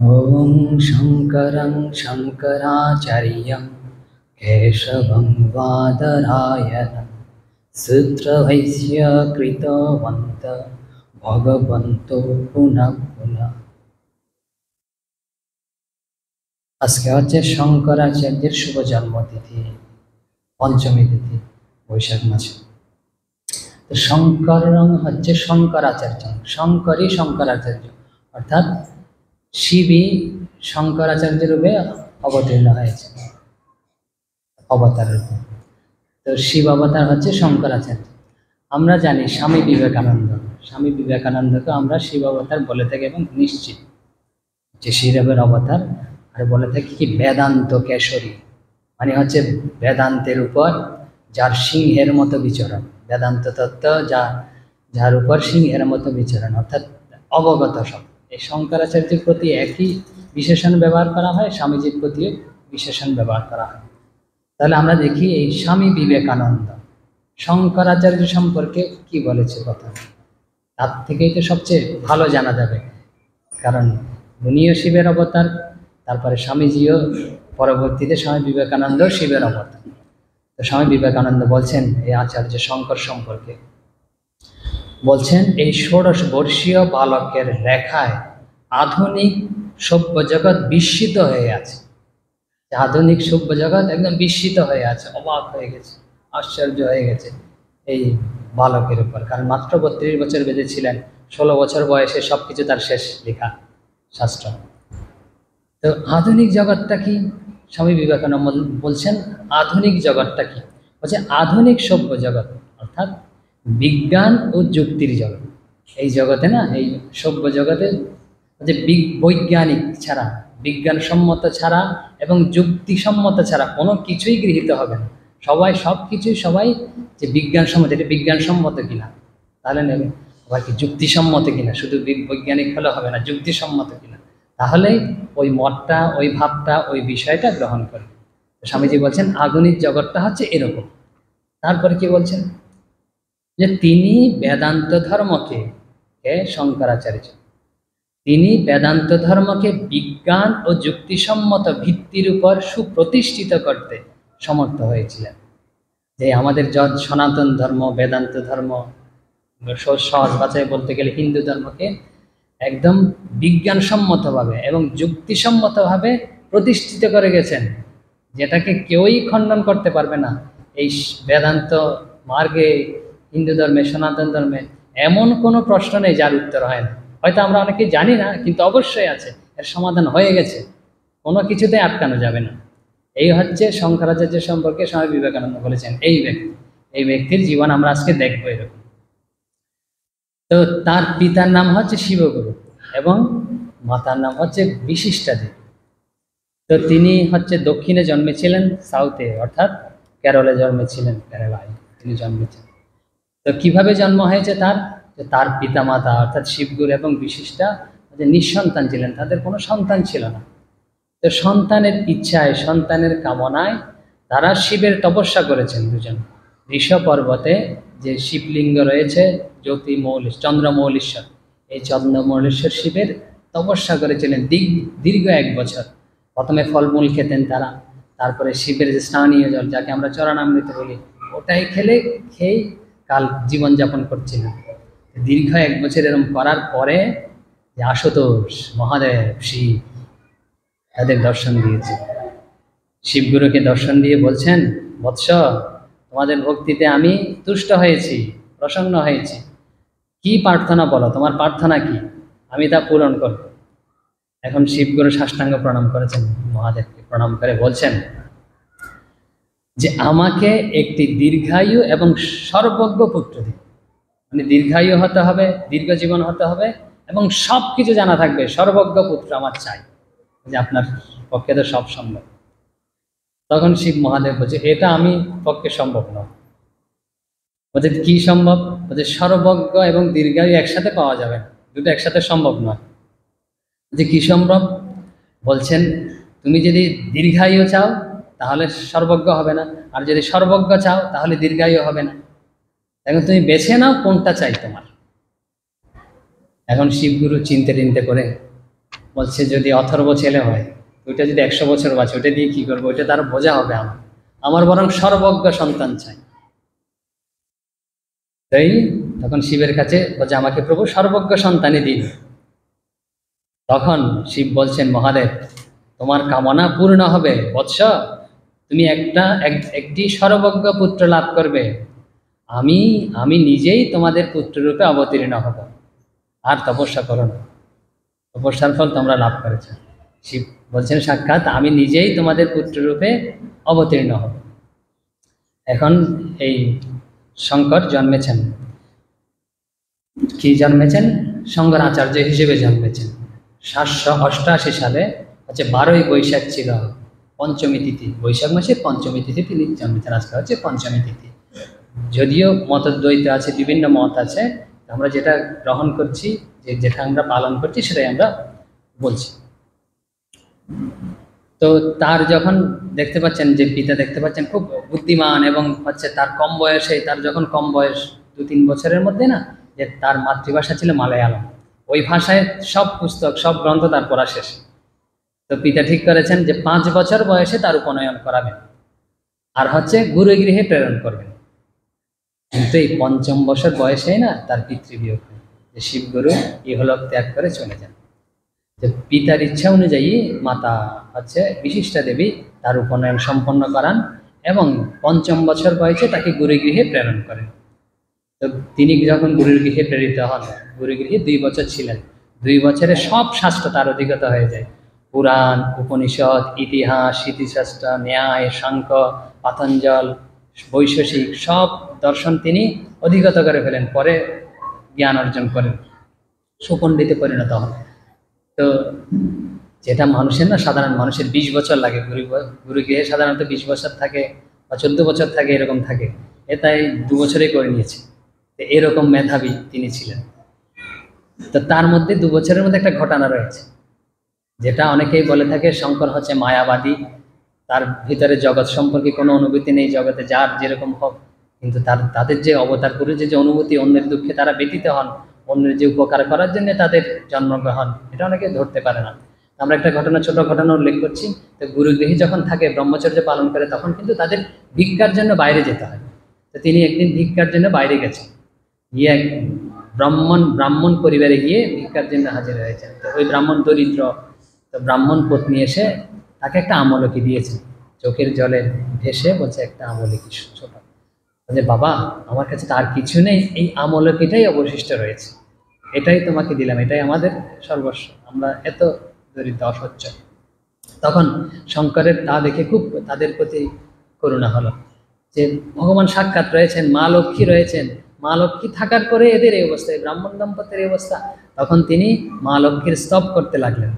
ॐ शङ्करं शङ्कराचार्यं केशवं वादरायणं सूत्रवैस्य कृतवन्तः भगवन्तो पुनः पुनः। আজকে হচ্ছে শঙ্করাচার্যের শুভ জন্মতিথি, পঞ্চমী তিথি, বৈশাখ মাসে। তো শঙ্করং হচ্ছে শঙ্করাচার্য, শঙ্করই শঙ্করাচার্য, অর্থাৎ শিবই শঙ্করাচার্য রূপে অবতীর্ণ হয়েছে অবতার রূপে। তো শিব অবতার হচ্ছে শঙ্করাচার্য। আমরা জানি স্বামী বিবেকানন্দকে আমরা শিব অবতার বলে থাকি এবং নিশ্চিত যে শিবের অবতার। আর বলে থাকি কি বেদান্ত কেশরী, মানে হচ্ছে বেদান্তের উপর যার সিংহের মতো বিচরণ, বেদান্ত তত্ত্ব যার উপর সিংহের মতো বিচরণ, অর্থাৎ অবগত সব। এই শঙ্করাচার্যের প্রতি একই বিশেষণ ব্যবহার করা হয়, স্বামীজির প্রতিও বিশেষণ ব্যবহার করা হয়। তাহলে আমরা দেখি এই স্বামী বিবেকানন্দ শঙ্করাচার্য সম্পর্কে কি বলেছে কথা, তার থেকেই তো সবচেয়ে ভালো জানা যাবে। কারণ উনিও শিবের অবতার, তারপরে স্বামীজিও পরবর্তীতে স্বামী বিবেকানন্দ শিবের অবতার। তো স্বামী বিবেকানন্দ বলছেন এই আচার্য শঙ্কর সম্পর্কে, বলছেন এই 16 বর্ষীয় বালকের রেখায় আধুনিক সভ্য জগৎ বিস্মিত হয়ে আছে। আধুনিক সভ্য জগৎ একদম বিস্মিত হয়ে আছে, অবাক হয়ে গেছে, আশ্চর্য হয়ে গেছে এই বালকের উপর। কারণ মাত্র 32 বছর বেঁচেছিলেন, 16 বছর বয়সে সবকিছু তার শেষ লেখা শাস্ত্র। তো আধুনিক জগৎটা কি? স্বামী বিবেকানন্দ বলছেন আধুনিক জগৎটা কি? বলছে আধুনিক সভ্য জগৎ অর্থাৎ বিজ্ঞান ও যুক্তির জগৎ। এই জগতে না, এই সভ্য জগতে যে বৈজ্ঞানিক ছাড়া, বিজ্ঞানসম্মত ছাড়া এবং যুক্তিসম্মত ছাড়া কোনো কিছুই গৃহীত হবে না। সবাই যে বিজ্ঞানসম্মত, এটা বিজ্ঞানসম্মত কিনা তাহলে নেবে, আবার কি যুক্তিসম্মত কিনা, শুধু বৈজ্ঞানিক হলে হবে না, যুক্তিসম্মত কিনা, তাহলে ওই মতটা, ওই ভাবটা, ওই বিষয়টা গ্রহণ করবে। স্বামীজি বলছেন আধুনিক জগৎটা হচ্ছে এরকম। তারপরে কি বলছেন যে তিনি বেদান্ত ধর্মকে, শঙ্করাচার্য, তিনি বেদান্ত ধর্মকে বিজ্ঞান ও যুক্তিসম্মত ভিত্তির উপর সুপ্রতিষ্ঠিত করতে সমর্থ হয়েছিলেন। যে আমাদের সনাতন ধর্ম, বেদান্ত ধর্ম, সহজ ভাষায় বলতে গেলে হিন্দু ধর্মকে একদম বিজ্ঞানসম্মতভাবে এবং যুক্তিসম্মতভাবে প্রতিষ্ঠিত করে গেছেন, যেটাকে কেউই খণ্ডন করতে পারবে না। এই বেদান্ত মার্গে হিন্দু ধর্মে, সনাতন ধর্মে এমন কোনো প্রশ্ন নেই যার উত্তর হয় না। হয়তো আমরা অনেকেই জানি না, কিন্তু অবশ্যই আছে, এর সমাধান হয়ে গেছে, কোনো কিছুতে আটকানো যাবে না। এই হচ্ছে শঙ্করাচার্য সম্পর্কে স্বামী বিবেকানন্দ বলেছেন এই ব্যক্তির জীবন আমরা আজকে দেখবো এরকম। তো তার পিতার নাম হচ্ছে শিবগুরু এবং মাতার নাম হচ্ছে বিশিষ্টা দেবী। তো তিনি হচ্ছে দক্ষিণে জন্মেছিলেন, সাউথে অর্থাৎ কেরলে জন্মেছিলেন, কেরালায় তিনি জন্মেছেন। তো কিভাবে জন্ম হয়েছে তার পিতা মাতা অর্থাৎ শিবগুরু এবং বিশিষ্টা নিঃসন্তান ছিলেন, তাদের কোনো সন্তান ছিল না। তো সন্তানের ইচ্ছায়, সন্তানের কামনায় তারা শিবের তপস্যা করেছেন দুজন। ঋষ পর্বতে যে শিবলিঙ্গ রয়েছে চন্দ্রমৌলীশ্বর, এই চন্দ্রমৌলীশ্বর শিবের তপস্যা করেছিলেন দীর্ঘ 1 বছর। প্রথমে ফলমূল খেতেন তারা, তারপরে শিবের যে স্নানীয় জল, যাকে আমরা চরণামৃত বলি, ওটাই খেয়েই কাল জীবনযাপন করছিলেন। দীর্ঘ 1 বছর এরকম করার পরে যে আশুতোষ মহাদেব শিব তাদের দর্শন দিয়েছে। শিবগুরুকে দর্শন দিয়ে বলছেন, বৎস, তোমাদের ভক্তিতে আমি তুষ্ট হয়েছি, প্রসন্ন হয়েছি, কি প্রার্থনা বলো, তোমার প্রার্থনা কি, আমি তা পূরণ করব। এখন শিবগুরু সাষ্টাঙ্গ প্রণাম করেছেন, মহাদেবকে প্রণাম করে বলছেন যে আমাকে একটি দীর্ঘায়ু এবং সর্বজ্ঞ পুত্র দিন। মানে দীর্ঘায়ু হতে হবে, দীর্ঘ জীবন হতে হবে এবং সব কিছু জানা থাকবে, সর্বজ্ঞ পুত্র আমার চাই, যে আপনার পক্ষে তো সব সম্ভব। তখন শিব মহাদেব বলছে এটা আমি পক্ষে সম্ভব নয়। বলছে কি সম্ভব? বলছে সর্বজ্ঞ এবং দীর্ঘায়ু একসাথে পাওয়া যাবে না, দুটো একসাথে সম্ভব নয়। যে কি সম্ভব? বলছেন তুমি যদি দীর্ঘায়ু চাও তাহলে সর্বজ্ঞ হবে না, আর যদি সর্বজ্ঞ চাও তাহলে দীর্ঘায়ু হবে না। এখন তুমি বেছে নাও কোনটা চাই তোমার। এখন শিবগুরু চিনতে করে বলছে যদি অথর্ব ছেলে হয়, ওইটা যদি 100 বছর বাঁচে, ওইটা দিয়ে কি করবো, ওইটা তার বোঝা হবে আমার, আমার বরং সর্বজ্ঞ সন্তান চাই। তাই তখন শিবের কাছে বলছে আমাকে প্রভু সর্বজ্ঞ সন্তানই দিন। তখন শিব বলছেন মহাদেব তোমার কামনা পূর্ণ হবে বৎস, তুমি একটি সর্বজ্ঞ পুত্র লাভ করবে, আমি আমি নিজেই তোমাদের পুত্ররূপে অবতীর্ণ হব, আর তপস্যা করো না, তপস্যার ফল তোমরা লাভ করেছ। শিব বলছেন সাক্ষাৎ আমি নিজেই তোমাদের পুত্ররূপে অবতীর্ণ হব। এখন এই শঙ্কর জন্মেছেন, কি জন্মেছেন, শঙ্করাচার্য হিসেবে জন্মেছেন 788 সালে। হচ্ছে 12ই বৈশাখ ছিল পঞ্চমী তিথি, বৈশাখ মাসের পঞ্চমী তিথি তিনি জন্মেছেন। আজকে হচ্ছে পঞ্চমী তিথি। যদিও মতদ্বৈত আছে, বিভিন্ন মত আছে, আমরা যেটা গ্রহণ করছি, যেটা আমরা পালন করছি সেটাই আমরা বলছি। তো তার যখন দেখতে পাচ্ছেন যে পিতা দেখতে পাচ্ছেন খুব বুদ্ধিমান, এবং হচ্ছে তার কম বয়সে, তার যখন কম বয়স 2-3 বছরের মধ্যে না, যে তার মাতৃভাষা ছিল মালায়ালম, ওই ভাষায় সব পুস্তক সব গ্রন্থ তার পড়া শেষ। তো পিতা ঠিক করেছেন যে 5 বছর বয়সে তার উপনয়ন করাবেন, আর হচ্ছে গুরুগৃহে প্রেরণ করবেন। কিন্তু এই 5ম বছর বয়সেই না তার পিতৃবিয়োগ হয়, যে শিবগুরু ইহলোক ত্যাগ করে চলে যান। যে পিতার ইচ্ছা অনুযায়ী মাতা হচ্ছে বিশিষ্টা দেবী তার উপনয়ন সম্পন্ন করান, এবং 5ম বছর বয়সে তাকে গুরুগৃহে প্রেরণ করেন। তো তিনি যখন গুরুর গৃহে প্রেরিত হন, গুরুগৃহে 2 বছর ছিলেন। 2 বছরে সব শাস্ত্র তার অধিগত হয়ে যায়, পুরাণ, উপনিষদ, ইতিহাস, স্মৃতিশাস্ত্র, ন্যায়, সাংখ্য, পাতঞ্জল, বৈশেষিক সব দর্শন তিনি অধিগত করে ফেলেন। পরে জ্ঞান অর্জন করেন, সুপণ্ডিতে পরিণত হন। তো যেটা মানুষের না, সাধারণ মানুষের 20 বছর লাগে, গুরুগৃহে সাধারণত 20 বছর থাকে বা 14 বছর থাকে, এরকম থাকে, তাই 2 বছরেই করে নিয়েছে। এরকম মেধাবী তিনি ছিলেন। তো তার মধ্যে 2 বছরের মধ্যে একটা ঘটনা রয়েছে, যেটা অনেকেই বলে থাকে শঙ্কর হচ্ছে মায়াবাদী, তার ভিতরে জগৎ সম্পর্কে কোনো অনুভূতি নেই, জগতে যার যেরকম হোক, কিন্তু তাদের যে অবতার পুরুষের যে অনুভূতি, অন্যের দুঃখে তারা ব্যতীত হন, অন্যের যে উপকার করার জন্য তাদের জন্মগ্রহণ, এটা অনেকে ধরতে পারে না। আমরা একটা ঘটনা, ছোট ঘটনা উল্লেখ করছি। তো গুরুগৃহী যখন থাকে, ব্রহ্মচর্য পালন করে, তখন কিন্তু তাদের ভিক্ষার জন্য বাইরে যেতে হয়। তো তিনি একদিন ভিক্ষার জন্য বাইরে গেছেন, গিয়ে এক ব্রাহ্মণ পরিবারে গিয়ে ভিক্ষার জন্য হাজির হয়েছেন। তো ওই ব্রাহ্মণ দরিদ্র, তো ব্রাহ্মণ পত্নী এসে তাকে একটা আমলকি দিয়েছে, চোখের জলে ভেসে বলছে একটা আমলকি ছোট, বলছে বাবা আমার কাছে তো আর কিছু নেই, এই আমলকিটাই অবশিষ্ট রয়েছে, এটাই তোমাকে দিলাম, এটাই আমাদের সর্বস্ব, আমরা এত দরিদ্র অসচ্ছল। তখন শঙ্করের তা দেখে খুব তাদের প্রতি করুণা হলো, যে ভগবান সাক্ষাৎ রয়েছেন, মা লক্ষ্মী রয়েছেন, মা লক্ষ্মী থাকার পরে এদের এই অবস্থা, ব্রাহ্মণ দম্পতির এই অবস্থা। তখন তিনি মা লক্ষ্মীর স্তব করতে লাগলেন।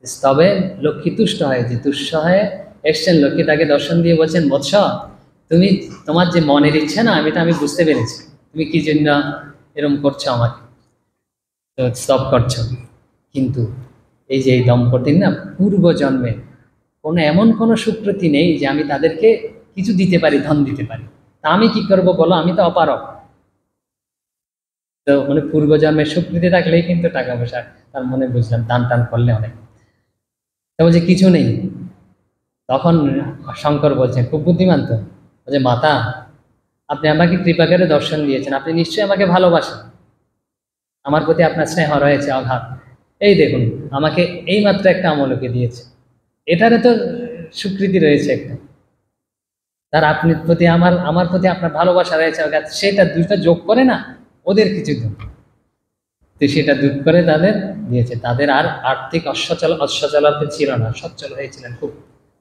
স্তবে লক্ষ্মী তুষ্ট হয়েছে, তুষ্ট হয়ে এসছেন, লক্ষ্মী তাকে দর্শন দিয়ে বলছেন বৎস, তুমি তোমার যে মনের ইচ্ছা না, আমি বুঝতে পেরেছি, তুমি কি জন্য এরকম করছো, আমাকে তো স্তব করছো, কিন্তু এই যে এই দম্পতির না পূর্ব জন্মে এমন কোনো সুকৃতি নেই যে আমি তাদেরকে কিছু দিতে পারি, ধন দিতে পারি, তা আমি কি করব বলো, আমি তো অপারক। তো মানে পূর্বজন্মের স্বীকৃতি থাকলেই কিন্তু টাকা পয়সা, তার মনে বুঝলাম টান টান করলে অনেক, তো বলছে কিছু নেই। তখন শঙ্কর বলছেন, খুব বুদ্ধিমান তো, বলছে মাতা আপনি আমাকে কৃপা করে দর্শন দিয়েছেন, আপনি নিশ্চয়ই আমাকে ভালোবাসেন, আমার প্রতি আপনার স্নেহ রয়েছে অগাধ, এই দেখুন আমাকে এই মাত্র একটা আমলকে দিয়েছে, এটারে তো স্বীকৃতি রয়েছে একটা, তার আপনার প্রতি আমার প্রতি আপনার ভালোবাসা রয়েছে অগাধ, সেটা দুইটা যোগ করে না ওদের কিছু দিন। তো সেটা দুধ করে তাদের দিয়েছে, তাদের আর আর্থিক অসচ্ছলতা ছিল না, সচ্ছল হয়েছিলেন, খুব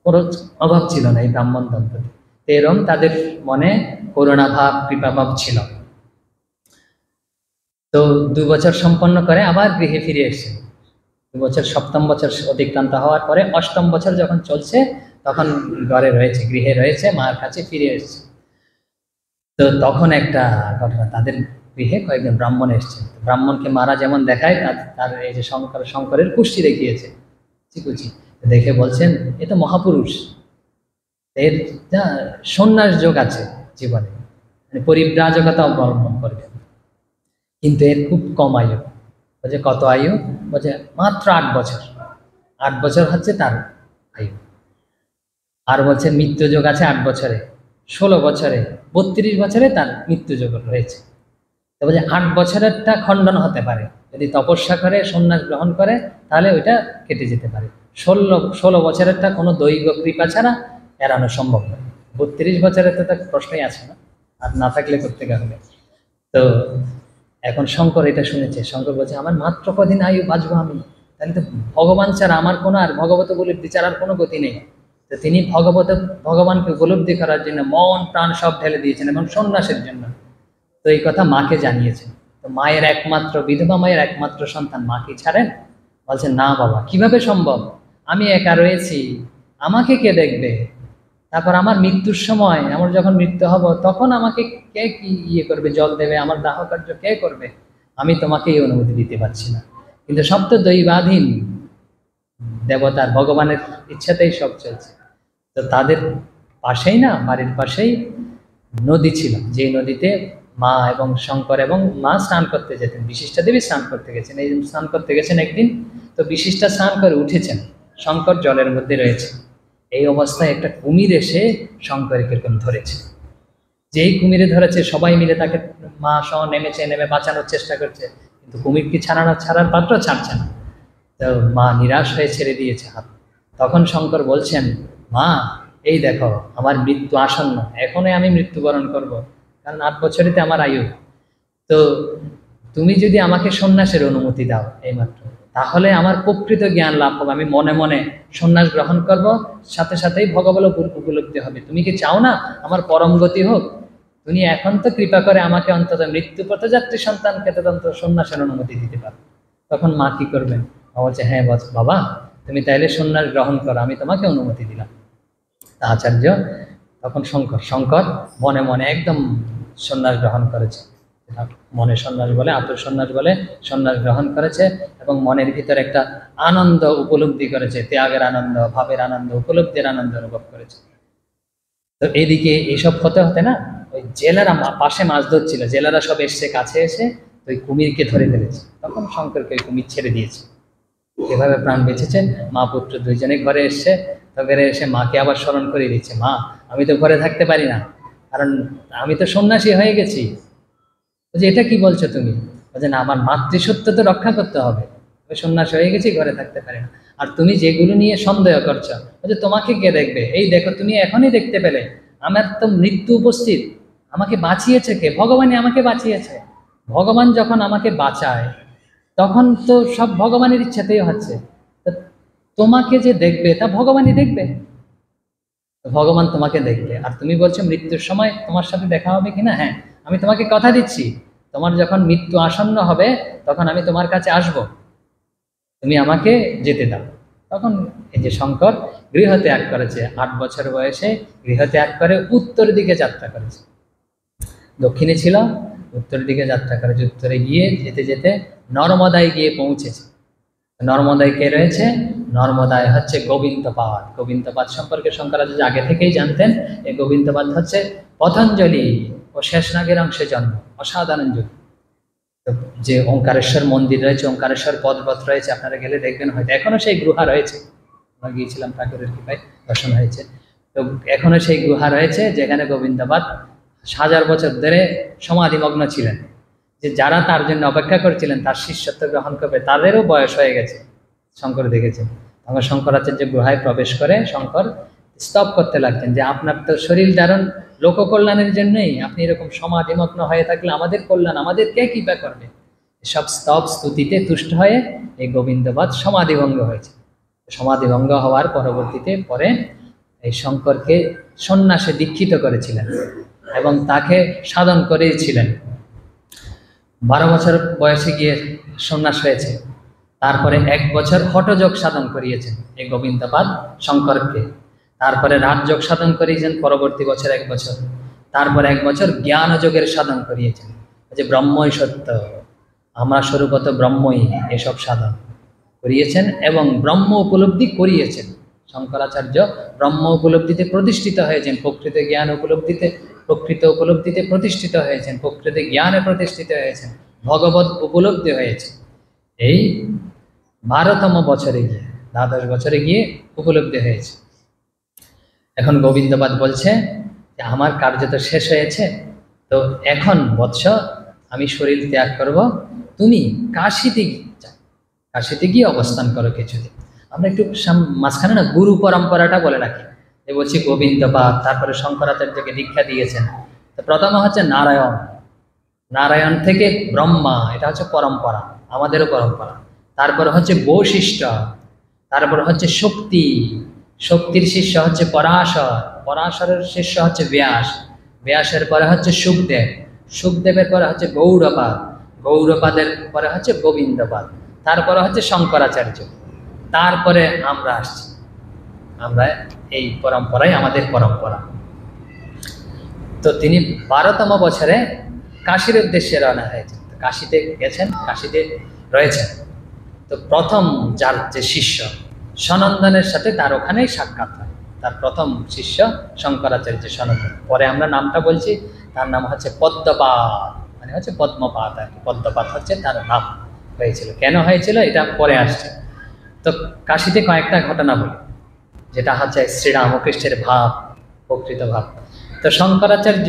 কোনো অভাব ছিল না এই ব্রাহ্মণ দম্পতি। এরম তাদের মনে করুণাভাব, কৃপাভাব ছিল। তো 2 বছর সম্পন্ন করে আবার গৃহে ফিরে এসছে। 2 বছর, 7ম বছর অতিক্রান্ত হওয়ার পরে 8ম বছর যখন চলছে, তখন ঘরে রয়েছে, গৃহে রয়েছে, মার কাছে ফিরে এসছে। তো তখন একটা ঘটনা, তাদের গৃহে কয়েকজন ব্রাহ্মণ এসছে, ব্রাহ্মণকে মারা যেমন দেখায়, তার এই যে শঙ্করের কুষ্টি দেখিয়েছে, চিকুচি দেখে বলছেন এ তো মহাপুরুষ, এর যা সন্ন্যাস যোগ আছে জীবনে, মানে পরিব্রাজকতা অবলম্বন করবে, কিন্তু এর খুব কম আয়ু। বলছে কত আয়ু? বলছে মাত্র 8 বছর। 8 বছর হচ্ছে তার আয়ু। আর বলছে মৃত্যুযোগ আছে 8 বছরে, 16 বছরে, 32 বছরে তার মৃত্যুযোগ রয়েছে। তো বলছে 8 বছরেরটা খণ্ডন হতে পারে, যদি তপস্যা করে সন্ন্যাস গ্রহণ করে তাহলে ওইটা কেটে যেতে পারে। 16 বছরেরটা কোনো দৈব কৃপা ছাড়া এড়ানো সম্ভব নয়। 32 বছরের তো তার প্রশ্নই আছে না, আর না থাকলে করতে হবে। তো এখন শঙ্কর এটা শুনেছে, শঙ্কর বলছে আমার মাত্র কদিন আয়ু বাঁচবো আমি, তাহলে তো ভগবান ছাড়া আমার কোনো আর ভগবত উপলব্ধি ছাড়া আর কোনো গতি নেই। তো তিনি ভগবানকে উপলব্ধি করার জন্য মন প্রাণ সব ঢেলে দিয়েছেন এবং সন্ন্যাসের জন্য। তো এই কথা মাকে জানিয়েছেন। তো মায়ের একমাত্র বিধবা মায়ের একমাত্র সন্তান মাকে ছাড়েন? বলছেন না বাবা, কিভাবে সম্ভব, আমি একা রয়েছি, আমাকে কে দেখবে? তারপর আমার মৃত্যুর সময়, আমার যখন মৃত্যু হব তখন আমাকে কে কি করবে, জল দেবে, আমার দাহ কার্য কে করবে? আমি তোমাকে এই অনুমতি দিতে পারছি না। কিন্তু সব তো দৈবাধীন, দেবতার ভগবানের ইচ্ছাতেই সব চলছে। তো তাদের পাশেই না, বাড়ির পাশেই নদী ছিল, যে নদীতে মা এবং শঙ্কর এবং মা স্নান করতে যেতেন। বিশিষ্টা দেবী স্নান করতে গেছেন, এই স্নান করতে গেছেন একদিন। তো বিশিষ্টা স্নান করে উঠেছেন, শঙ্কর জলের মধ্যে রয়েছে। এই অবস্থায় একটা কুমির এসে শঙ্করকে এরকম ধরেছে। যেই কুমিরে ধরেছে সবাই মিলে তাকে, মা সহ নেমে বাঁচানোর চেষ্টা করছে, কিন্তু কুমির কি ছাড়ার পাত্র, ছাড়ছে না। তো মা নিরাশ হয়ে ছেড়ে দিয়েছে হাত। তখন শঙ্কর বলছেন, মা এই দেখো আমার মৃত্যু আসন্ন, এখনই আমি মৃত্যুবরণ করব, কারণ 8 বছরেতে আমার আয়ু। তো তুমি যদি আমাকে সন্ন্যাসের অনুমতি দাও এইমাত্র, তাহলে আমার প্রকৃত জ্ঞান লাভ হবে, আমি মনে মনে সন্ন্যাস গ্রহণ করব, সাথে সাথেই ভগবত উপলব্ধি হবে। তুমি কি চাও না আমার পরম গতি হোক? তুমি এখন তো কৃপা করে আমাকে অন্তত মৃত্যু পথযাত্রী সন্তানকে তো অন্তত সন্ন্যাসের অনুমতি দিতে পারো। তখন মা কি করবেন? মা বলছে, হ্যাঁ বাবা, তুমি তাইলে সন্ন্যাস গ্রহণ করো, আমি তোমাকে অনুমতি দিলাম। আচার্য তখন শঙ্কর মনে মনে একদম সন্ন্যাস গ্রহণ করেছে। মনে সন্ন্যাস বলে, আত্ম সন্ন্যাস বলে সন্ন্যাস গ্রহণ করেছে এবং মনের ভিতরে একটা আনন্দ উপলব্ধি করেছে, ত্যাগের আনন্দ, ভাবের আনন্দ, উপলব্ধির আনন্দ অনুভব করেছে। তো এইদিকে এইসব হতে হতে না, ওই জেলেরা পাশে মাছ ধরছিল, জেলেরা সব এসছে, কাছে এসে ওই কুমিরকে ধরে ফেলেছে। তখন শঙ্করকে ওই কুমির ছেড়ে দিয়েছে। এভাবে প্রাণ বেঁচেছেন। মা পুত্র দুইজনে ঘরে এসছে। তো ঘরে এসে মাকে আবার স্মরণ করে দিচ্ছে, মা আমি তো ঘরে থাকতে পারি না, কারণ আমি তো সন্ন্যাসী হয়ে গেছি। বলছে, এটা কি বলছো তুমি? বলছে, না, আমার মাতৃসত্য তো রক্ষা করতে হবে, আমি সন্ন্যাসী হয়ে গেছি, ঘরে থাকতে পারি না। আর তুমি যেগুলো নিয়ে সন্দেহ করছো, বলছে তোমাকে কে দেখবে? এই দেখো, তুমি এখনই দেখতে পেলে আমার তো মৃত্যু উপস্থিত, আমাকে বাঁচিয়েছে কে? ভগবানই আমাকে বাঁচিয়েছে। ভগবান যখন আমাকে বাঁচায় তখন তো সব ভগবানের ইচ্ছাতেই হচ্ছে। তোমাকে যে দেখবে তা ভগবানই দেখবে, ভগবান তোমাকে দেখবে। আর তুমি বলছো মৃত্যুর সময় তোমার সাথে দেখা হবে কিনা? হ্যাঁ, আমি তোমাকে কথা দিচ্ছি, তোমার যখন মৃত্যু আসন্ন হবে তখন আমি তোমার কাছে আসব, তুমি আমাকে যেতে দাও। তখন এই যে শঙ্কর গৃহত্যাগ করেছে, 8 বছর বয়সে গৃহত্যাগ করে উত্তর দিকে যাত্রা করেছে। দক্ষিণে ছিল, উত্তর দিকে যাত্রা করেছে। উত্তরে গিয়ে যেতে যেতে নর্মদায় গিয়ে পৌঁছেছে। নর্মদায় কে রয়েছে? নর্মদায় হচ্ছে গোবিন্দপাদ। গোবিন্দপাদ সম্পর্কে শঙ্করাচার্য আগে থেকেই জানতেন। এই গোবিন্দপাদ হচ্ছে পতঞ্জলি ও শেষনাগের অংশে জন্ম, অসাধারণ যুগ। তো যে ওঙ্কারেশ্বর মন্দির রয়েছে, ওঙ্কারেশ্বর পর্বত রয়েছে, আপনারা গেলে দেখবেন, হয়তো এখনো সেই গুহা রয়েছে। আমরা গিয়েছিলাম, ঠাকুরের কৃপায় দর্শন হয়েছে। তো এখনো সেই গুহা রয়েছে যেখানে গোবিন্দপাদ 1000 বছর ধরে সমাধিমগ্ন ছিলেন। যে যারা তার জন্য অপেক্ষা করছিলেন, তার শিষ্যত্ব গ্রহণ করবে, তাদেরও বয়স হয়ে গেছে। শঙ্কর দেখেছেন। তখন শঙ্করাচার্য গুহায় প্রবেশ করে শঙ্কর স্তব করতে লাগছেন যে আপনার তো শরীর ধারণ লোককল্যাণের জন্যই, আপনি এরকম সমাধিমগ্ন হয়ে থাকলে আমাদের কল্যাণ, আমাদের কে কৃপা করবে? সব স্তব স্তুতিতে তুষ্ট হয়ে এই গোবিন্দপাদ সমাধিভঙ্গ হয়েছে। সমাধিভঙ্গ হওয়ার পরবর্তীতে পরে এই শঙ্করকে সন্ন্যাসে দীক্ষিত করেছিলেন এবং তাকে সাধন করেছিলেন। 12 বছর বয়সে গিয়ে সন্ন্যাস হয়েছে। তারপরে 1 বছর হঠযোগ সাধন করিয়েছেন এই গোবিন্দপাদ শঙ্করকে। তারপরে রাজযোগ সাধন করিয়েছেন পরবর্তী বছর 1 বছর। তারপর 1 বছর জ্ঞানযোগের সাধন করিয়েছেন, যে ব্রহ্মই সত্য, আমরা স্বরূপত ব্রহ্মই, এসব সাধন করিয়েছেন এবং ব্রহ্ম উপলব্ধি করিয়েছেন। শঙ্করাচার্য ব্রহ্ম উপলব্ধিতে প্রতিষ্ঠিত হয়েছেন, প্রকৃত জ্ঞান উপলব্ধিতে, প্রকৃত উপলব্ধিতে প্রতিষ্ঠিত হয়েছেন, প্রকৃত জ্ঞানে প্রতিষ্ঠিত হয়েছেন, ভগবত উপলব্ধি হয়েছে। এই 12তম বছরে গিয়ে দ্বাদশ বছরে গিয়ে উপলব্ধি হয়েছে। এখন গোবিন্দপাদ বলছে যে আমার কার্য তো শেষ হয়েছে, তো এখন বৎস আমি শরীর ত্যাগ করব, তুমি কাশীতে যাও, কাশীতে গিয়ে অবস্থান করো কিছুদিন। আমরা একটু মাঝখানে না গুরু পরম্পরাটা বলে রাখি, যে বলছি গোবিন্দপাদ তারপরে শঙ্করাচার্যকে দীক্ষা দিয়েছেন। তো প্রথমে হচ্ছে নারায়ণ, নারায়ণ থেকে ব্রহ্মা, এটা হচ্ছে পরম্পরা, আমাদেরও পরম্পরা। তারপরে হচ্ছে বৈশিষ্ট্য, তারপরে হচ্ছে শক্তি, শক্তির শিষ্য হচ্ছে পরাশর, পরাশরের শিষ্য হচ্ছে ব্যাস, ব্যাসের পরে হচ্ছে সুখদেব, সুখদেবের পরে হচ্ছে গৌড়পাদ, গৌড়পাদের পরে হচ্ছে গোবিন্দপাদ, তারপরে হচ্ছে শঙ্করাচার্য, তারপরে আমরা আসছি। আমরা এই পরম্পরাই আমাদের পরম্পরা। তো তিনি 12তম বছরে কাশীর উদ্দেশ্যে রওনা হয়েছেন, কাশীতে গেছেন, কাশীতে রয়েছেন। তো প্রথম যার যে শিষ্য সনন্দনের সাথে তার ওখানেই সাক্ষাৎ হয়, তার প্রথম শিষ্য শঙ্করাচার্য সনন্দন। পরে আমরা নামটা বলছি, তার নাম হচ্ছে পদ্মপাদ, মানে হচ্ছে পদ্মপাদ আর কি, পদ্মপাদ হচ্ছে তার নাম হয়েছিল। কেন হয়েছিল এটা পরে আসছে। তো কাশীতে কয়েকটা ঘটনা বলি, যেটা হচ্ছে শ্রীরামকৃষ্ণের ভাব, প্রকৃত ভাব। তো শঙ্করাচার্য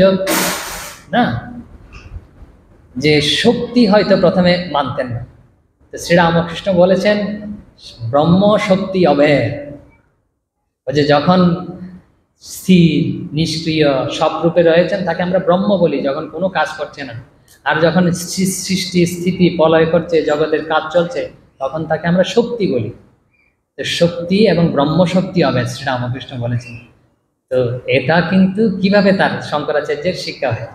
না, যে শক্তি হয়তো প্রথমে মানতেন না। তো শ্রীরামকৃষ্ণ বলেছেন ব্রহ্ম শক্তি অভেদ, যে যখন স্থির নিষ্ক্রিয় সব রূপে রয়েছেন তাকে আমরা ব্রহ্ম বলি, যখন কোনো কাজ করছে না। আর যখন সৃষ্টি স্থিতি প্রলয় করছে, জগতের কাজ চলছে, তখন তাকে আমরা শক্তি বলি। তো শক্তি এবং ব্রহ্ম শক্তি অভেদ শ্রীরামকৃষ্ণ বলেছেন। তো এটা কিন্তু কিভাবে তার শঙ্করাচার্যের শিক্ষা হয়।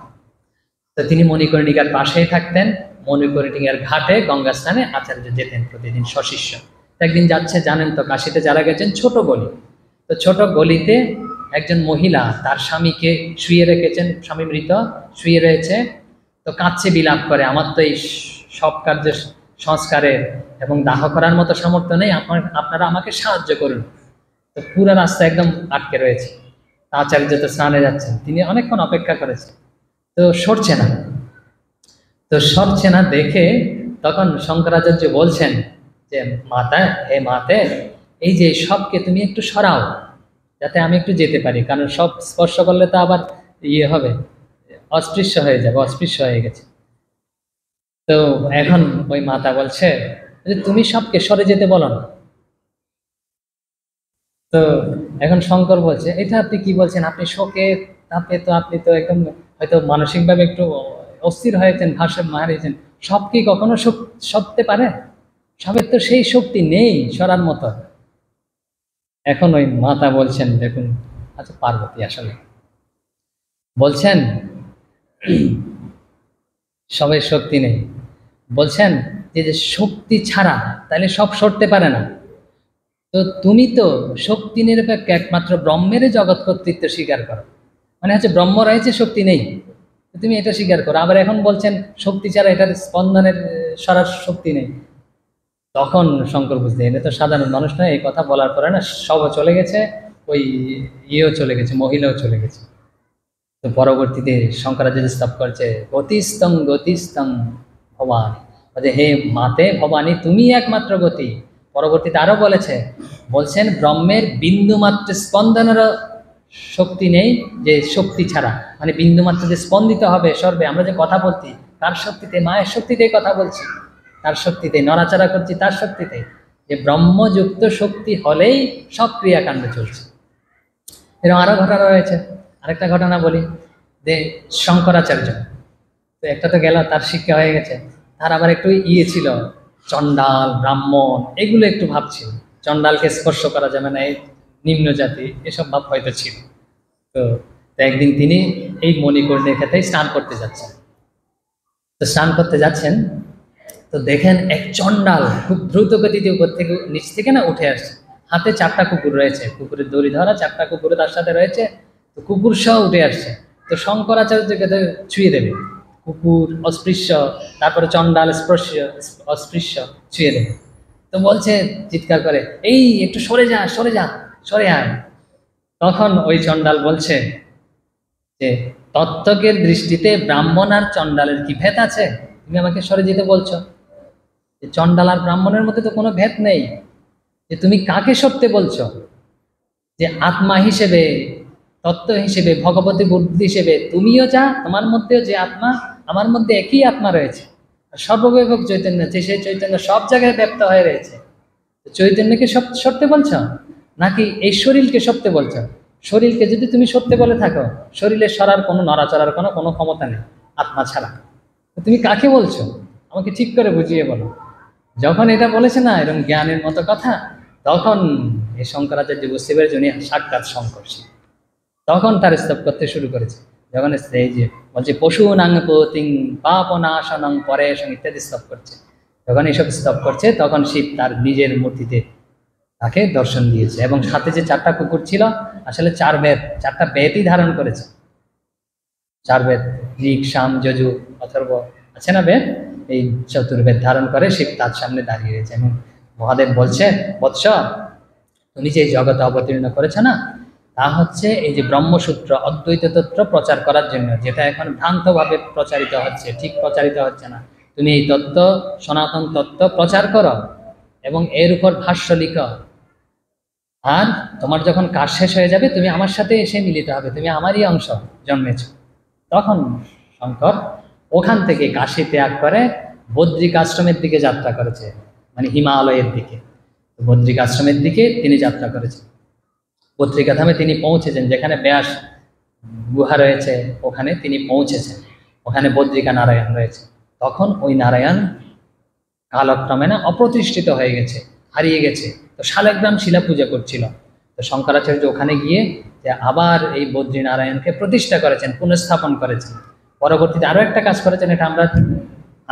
তো তিনি মণিকর্ণিকার পাশেই থাকতেন, মণিকর্ণিকার ঘাটে গঙ্গা স্নানে আচার্য যেতেন প্রতিদিন সশিষ্য। একদিন যাচ্ছে, জানেন তো কাশীতে যারা গেছেন ছোট গলি, তো ছোট গলিতে একজন মহিলা তার স্বামীকে শুয়ে রেখেছেন, স্বামী মৃত শুয়ে রয়েছে, তো কাঁদছে, বিলাপ করে, আমার তো এই সব কার্য সংস্কারের এবং দাহ করার মতো সামর্থ্য নেই, আপনারা আমাকে সাহায্য করুন। তো পুরো রাস্তা একদম আটকে রয়েছে, আচার্য তো স্নানে যাচ্ছেন, তিনি অনেকক্ষণ অপেক্ষা করেছেন, তো সরছে না। তো সরছে না দেখে তখন শঙ্করাচার্য বলছেন যে মাতা, হে মাতে, এই যে সবকে তুমি একটু সরাও, যাতে আমি একটু যেতে পারি, কারণ সব স্পর্শ করলে তো আবার ইয়ে হবে, অস্পৃশ্য হয়ে যাবে, অস্পৃশ্য হয়ে গেছে। তো এখন ওই মাতা বলছে যে তুমি সবকে সরে যেতে বলো না। তো এখন শঙ্কর বলছে এটা আপনি কি বলছেন, আপনি শোকে তাপে তো আপনি তো একদম হয়তো মানসিকভাবে একটু অস্থির হয়েছেন, ভাষা হারিয়েছেন, সব কি কখনো সরতে পারে? সবের তো সেই শক্তি নেই সরার মতো। এখন ওই মাতা বলছেন, দেখুন, আচ্ছা পার্বতী আসলে বলছেন সবের শক্তি নেই, বলছেন যে যে শক্তি ছাড়া তাহলে সব সরতে পারে না। তো তুমি তো শক্তি নিরপেক্ষ একমাত্র ব্রহ্মের জগৎ কর্তৃত্ব স্বীকার করো, মানে হচ্ছে ব্রহ্ম রয়েছে, শক্তি নেই, তুমি এটা স্বীকার করো। আবার এখন বলছেন শক্তি ছাড়া এটার স্পন্দনের সরার শক্তি নেই। তখন শঙ্কর বুঝতে, এটা তো সাধারণ মানুষ নয়, এই কথা বলার পরে না সবও চলে গেছে, ওই ইয়েও চলে গেছে, মহিলাও চলে গেছে। তো পরবর্তীতে শঙ্করাচার্য স্তব করছে গতিস্তং গতিস্তং ভবানী, বলছে হে মাতে ভবানী, তুমি একমাত্র গতি। পরবর্তীতে আরো বলছেন ব্রহ্মের বিন্দু মাত্র স্পন্দনেরও শক্তি নেই, যে শক্তি ছাড়া, মানে বিন্দু মাত্র যে স্পন্দিত হবে সর্বে, আমরা যে কথা বলছি তার শক্তিতে, মায়ের শক্তিতেই কথা বলছি, তার শক্তিতে নড়াচড়া করছি, তার শক্তিতে, যে ব্রহ্মযুক্ত শক্তি হলেই সব ক্রিয়াকাণ্ড চলছে। এরকম আরো ঘটনা রয়েছে। আরেকটা ঘটনা বলি, যে শঙ্করাচার্য, তো একটা তো গেল, তার শিক্ষা হয়ে গেছে, তার আবার একটু ইয়ে ছিল, চণ্ডাল ব্রাহ্মণ এগুলো একটু ভাবছিল, চণ্ডালকে স্পর্শ করা যাবে না, এই নিম্ন জাতি, এসব ভাব হয়তো ছিল। তো একদিন তিনি এই মণিকর্ণিকার ক্ষেত্রে স্নান করতে যাচ্ছেন। তো স্নান করতে যাচ্ছেন, তো দেখেন এক চণ্ডাল খুব দ্রুত গতিতে উপর থেকে নিচ থেকে না উঠে আসছে, হাতে 4টা কুকুর রয়েছে, কুকুরের দড়ি ধরা 4টা কুকুর তার সাথে রয়েছে, তো কুকুর সহ উঠে আসছে। তো শঙ্করাচার্যকে তো ছুঁয়ে দেবে, কুকুর অস্পৃশ্য, তারপরে চণ্ডাল অস্পৃশ্য, ছুঁয়ে দেবে। তো বলছে চিৎকার করে, এই একটু সরে যা, সরে যা, সরে আয়। তখন ওই চণ্ডাল বলছে যে তত্ত্বকের দৃষ্টিতে ব্রাহ্মণ আর চণ্ডালের কি ভেদ আছে? তুমি আমাকে সরে যেতে বলছো? চণ্ডাল আর ব্রাহ্মণের মধ্যে তো কোনো ভেদ নেই, যে তুমি কাকে সত্য বলছো, যে আত্মা হিসেবে, তত্ত্ব হিসেবে, ভগবতী বুদ্ধি হিসেবে তুমিও যা, তোমার মধ্যেও যে আত্মা, আমার মধ্যে একই আত্মা রয়েছে। আর সর্বব্যাপক চৈতন্য আছে, সেই চৈতন্য সব জায়গায় ব্যপ্ত হয়ে রয়েছে। চৈতন্যকে সত্য বলছো, নাকি এই শরীরকে সত্য বলছো? শরীরকে যদি তুমি সত্য বলে থাকো, শরীরের সরার কোনো নড়াচড়ার কোনো ক্ষমতা নেই আত্মা ছাড়া। তুমি কাকে বলছো আমাকে ঠিক করে বুঝিয়ে বলো। যখন এটা বলেছে না এরকম জ্ঞানের মতো কথা, তখন এই শঙ্করাচার্য বুঝতে পেরেছে উনি সাক্ষাৎ শঙ্কর্ষি। তখন তার স্তব করতে শুরু করেছে। যখন এই যে বলছে পশু নাং পতিং পাপ নাশনং পরেশং ইত্যাদি স্তব করছে, যখন এইসব স্তব করছে তখন শিব তার নিজের মূর্তিতে তাকে দর্শন দিয়েছে। এবং সাথে যে 4টা কুকুর ছিল, আসলে 4 বেদ, 4টা বেদই ধারণ করেছে। 4 বেদ, ঋক, সাম, যজু, অথর্ব আছে না বেদ, এই চতুর্বেদ ধারণ করে শিব তার সামনে দাঁড়িয়ে রয়েছে। এবং মহাদেব বলছে, বৎস, তুমি যে জগতে অবতীর্ণ করেছো না, তা হচ্ছে এই যে ব্রহ্মসূত্র অদ্বৈত তত্ত্ব প্রচার করার জন্য, যেটা এখন ভ্রান্তভাবে প্রচারিত হচ্ছে, ঠিক প্রচারিত হচ্ছে না। তুমি এই তত্ত্ব, সনাতন তত্ত্ব প্রচার করো এবং এর উপর ভাষ্য লিখো। আর তোমার যখন কাজ শেষ হয়ে যাবে, তুমি আমার সাথে এসে মিলিত হবে, তুমি আমারই অংশ জন্মেছ। তখন শঙ্কর ওখান থেকে কাশী ত্যাগ করে বদ্রিক আশ্রমের দিকে যাত্রা করেছে, মানে হিমালয়ের দিকে। বদ্রিক আশ্রমের দিকে তিনি যাত্রা করেছেন। বদ্রিকা ধামে তিনি পৌঁছেছেন, যেখানে ব্যাস গুহা রয়েছে ওখানে তিনি পৌঁছেছেন। ওখানে বদ্রিকা নারায়ণ রয়েছে। তখন ওই নারায়ণ কালক্রমে না অপ্রতিষ্ঠিত হয়ে গেছে, হারিয়ে গেছে। তো শালগ্রাম শিলা পূজা করছিল। তো শঙ্করাচার্য ওখানে গিয়ে যে আবার এই বদ্রী নারায়ণকে প্রতিষ্ঠা করেছেন, পুনঃস্থাপন করেছেন। পরবর্তীতে আরও একটা কাজ করেছেন, এটা আমরা